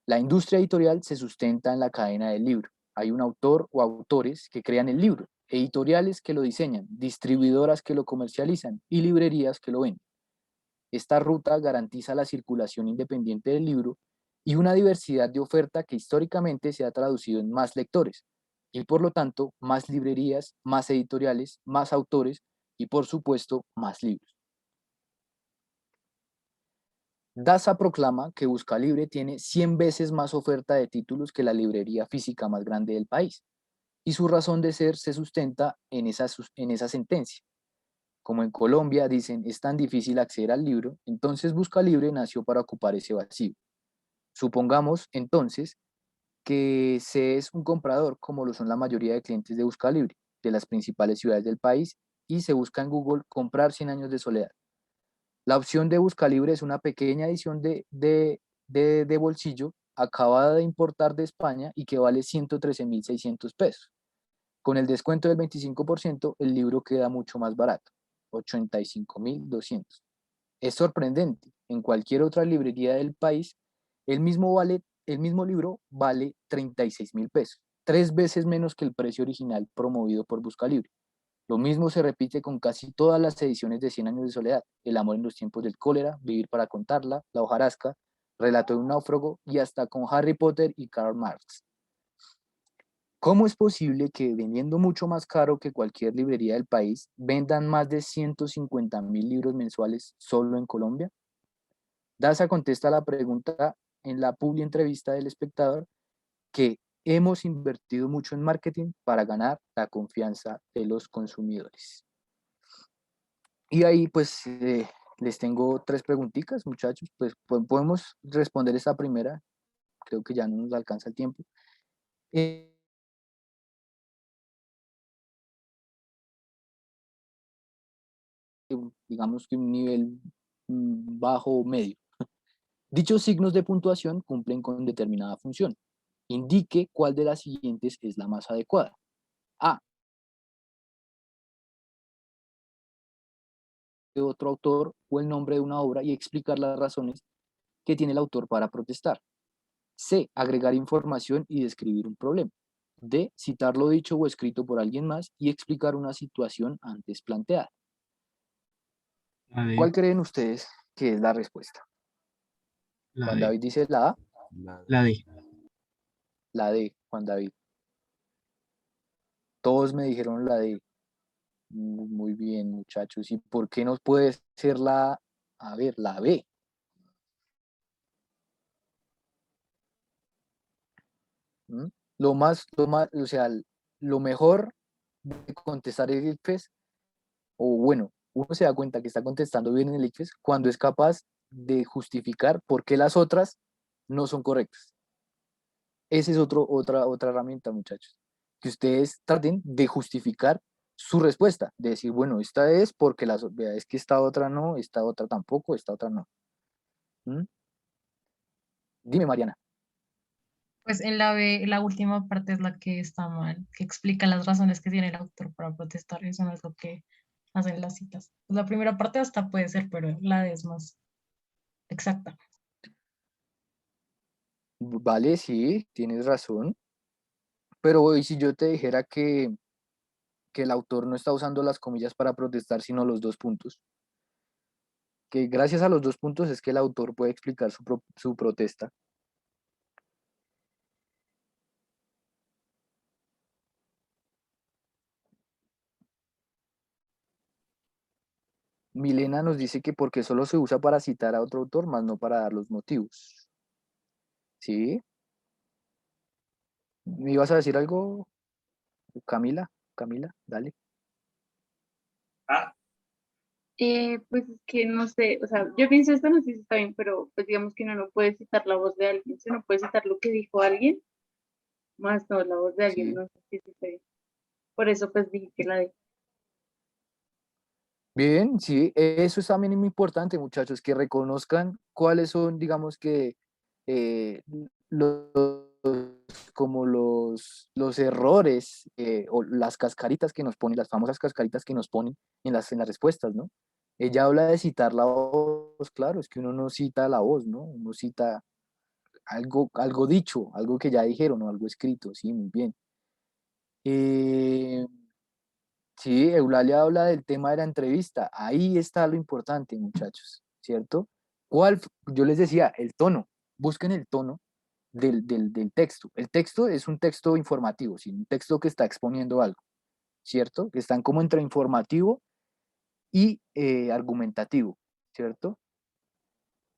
La industria editorial se sustenta en la cadena del libro. Hay un autor o autores que crean el libro, editoriales que lo diseñan, distribuidoras que lo comercializan y librerías que lo venden. Esta ruta garantiza la circulación independiente del libro y una diversidad de oferta que históricamente se ha traducido en más lectores y por lo tanto más librerías, más editoriales, más autores y por supuesto más libros. Daza proclama que Buscalibre tiene 100 veces más oferta de títulos que la librería física más grande del país y su razón de ser se sustenta en esa sentencia. Como en Colombia dicen es tan difícil acceder al libro, entonces Buscalibre nació para ocupar ese vacío. Supongamos entonces que se es un comprador, como lo son la mayoría de clientes de Buscalibre, de las principales ciudades del país, y se busca en Google comprar 100 años de soledad. La opción de Buscalibre es una pequeña edición de bolsillo acabada de importar de España y que vale 113.600 pesos. Con el descuento del 25%, el libro queda mucho más barato, 85.200. Es sorprendente, en cualquier otra librería del país, el mismo libro vale 36.000 pesos, 3 veces menos que el precio original promovido por Buscalibre. Lo mismo se repite con casi todas las ediciones de 100 años de soledad, El amor en los tiempos del cólera, Vivir para contarla, La hojarasca, Relato de un náufrago y hasta con Harry Potter y Karl Marx. ¿Cómo es posible que vendiendo mucho más caro que cualquier librería del país, vendan más de 150.000 libros mensuales solo en Colombia? Daza contesta la pregunta en la publi entrevista del Espectador que hemos invertido mucho en marketing para ganar la confianza de los consumidores. Y ahí pues les tengo 3 preguntitas, muchachos, pues podemos responder esta primera, creo que ya no nos alcanza el tiempo. digamos que un nivel bajo o medio. Dichos signos de puntuación cumplen con determinada función. Indique cuál de las siguientes es la más adecuada. A. De otro autor o el nombre de una obra y explicar las razones que tiene el autor para protestar. C. Agregar información y describir un problema. D. Citar lo dicho o escrito por alguien más y explicar una situación antes planteada. La D. ¿Cuál creen ustedes que es la respuesta? La Juan D. David dice la A, La D. la D, Juan David. Todos me dijeron la D. Muy bien, muchachos. ¿Y por qué no puede ser a ver, la B? ¿Mm? O sea, lo mejor de contestar el ICFES, o bueno, uno se da cuenta que está contestando bien en el ICFES cuando es capaz de justificar por qué las otras no son correctas. Esa es otra herramienta, muchachos. Que ustedes traten de justificar su respuesta, de decir, bueno, esta es porque vea, es que esta otra no, esta otra tampoco, esta otra no. ¿Mm? Dime, Mariana. Pues en la B, la última parte es la que está mal, que explica las razones que tiene el autor para protestar. Eso no es lo que hacen las citas. La primera parte hasta puede ser, pero la D es más exacta. Vale, sí, tienes razón. Pero ¿y si yo te dijera que el autor no está usando las comillas para protestar, sino los dos puntos? Que gracias a los dos puntos es que el autor puede explicar su protesta. Milena nos dice que porque solo se usa para citar a otro autor, más no para dar los motivos. ¿Sí? ¿Me ibas a decir algo, Camila? Camila, dale. Pues es que no sé, o sea, yo pienso esto, no sé si está bien, pero pues digamos que uno no puede citar la voz de alguien, sino puede citar lo que dijo alguien, más no la voz de alguien, Sí. no sé si está bien. Por eso pues dije que la de... Bien, sí, eso es también muy importante, muchachos, que reconozcan cuáles son, digamos que, eh, los, como los errores o las cascaritas que nos ponen, las famosas cascaritas que nos ponen en las respuestas, ¿no? Ella habla de citar la voz, claro, es que uno no cita la voz, ¿no? Uno cita algo dicho, algo que ya dijeron o algo escrito, sí, muy bien. Eh, Sí, Eulalia habla del tema de la entrevista. Ahí está lo importante, muchachos, ¿cierto? Yo les decía, el tono. Busquen el tono del texto. El texto es un texto informativo, ¿sí? Un texto que está exponiendo algo, ¿cierto? Que están como entre informativo y argumentativo, ¿cierto?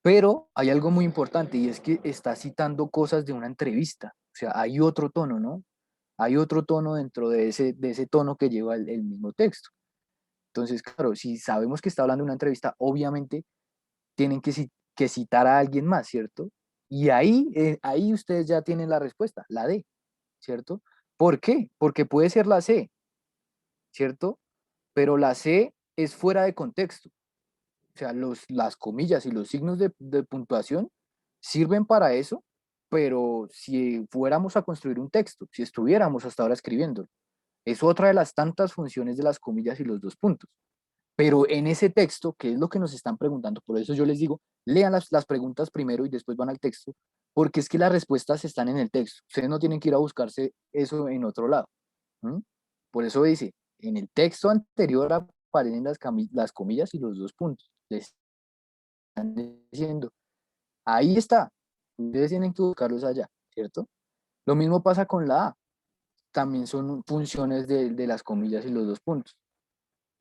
Pero hay algo muy importante y es que está citando cosas de una entrevista. O sea, hay otro tono, ¿no? Hay otro tono dentro de ese tono que lleva el mismo texto. Entonces, claro, si sabemos que está hablando de una entrevista, obviamente tienen que citar a alguien más, ¿cierto? Y ahí ustedes ya tienen la respuesta, la D, ¿cierto? ¿Por qué? Porque puede ser la C, ¿cierto? Pero la C es fuera de contexto. O sea, las comillas y los signos de puntuación sirven para eso, pero si fuéramos a construir un texto, si estuviéramos hasta ahora escribiendo, es otra de las tantas funciones de las comillas y los dos puntos. Pero en ese texto, que es lo que nos están preguntando, por eso yo les digo, lean las preguntas primero y después van al texto, porque es que las respuestas están en el texto. Ustedes no tienen que ir a buscarse eso en otro lado. ¿Mm? Por eso dice, en el texto anterior aparecen las comillas y los dos puntos. Les están diciendo, ahí está, ustedes tienen que buscarlos allá, ¿cierto? Lo mismo pasa con la A, también son funciones de las comillas y los dos puntos,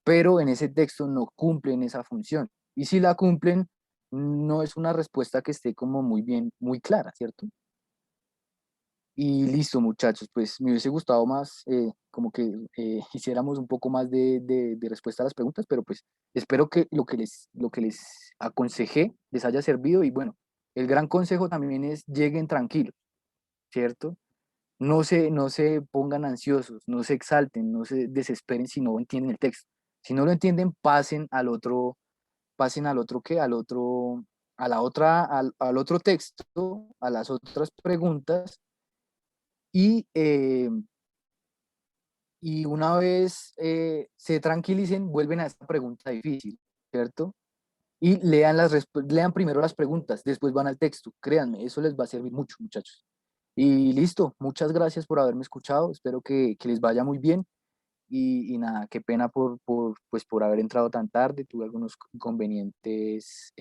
pero en ese texto no cumplen esa función. Y si la cumplen, no es una respuesta que esté como muy bien, muy clara, ¿cierto? Y listo, muchachos, pues me hubiese gustado más, como que hiciéramos un poco más de respuesta a las preguntas, pero pues espero que lo que les aconsejé les haya servido y bueno, el gran consejo también es lleguen tranquilos, ¿cierto? No se pongan ansiosos, no se exalten, no se desesperen si no entienden el texto. Si no lo entienden, pasen al otro qué, a la otra, al otro texto, a las otras preguntas, y, y una vez se tranquilicen, vuelven a esta pregunta difícil, ¿cierto? Y lean primero las preguntas, después van al texto. Créanme, eso les va a servir mucho, muchachos. Y listo, muchas gracias por haberme escuchado. Espero que les vaya muy bien. Y nada, qué pena pues, por haber entrado tan tarde. Tuve algunos inconvenientes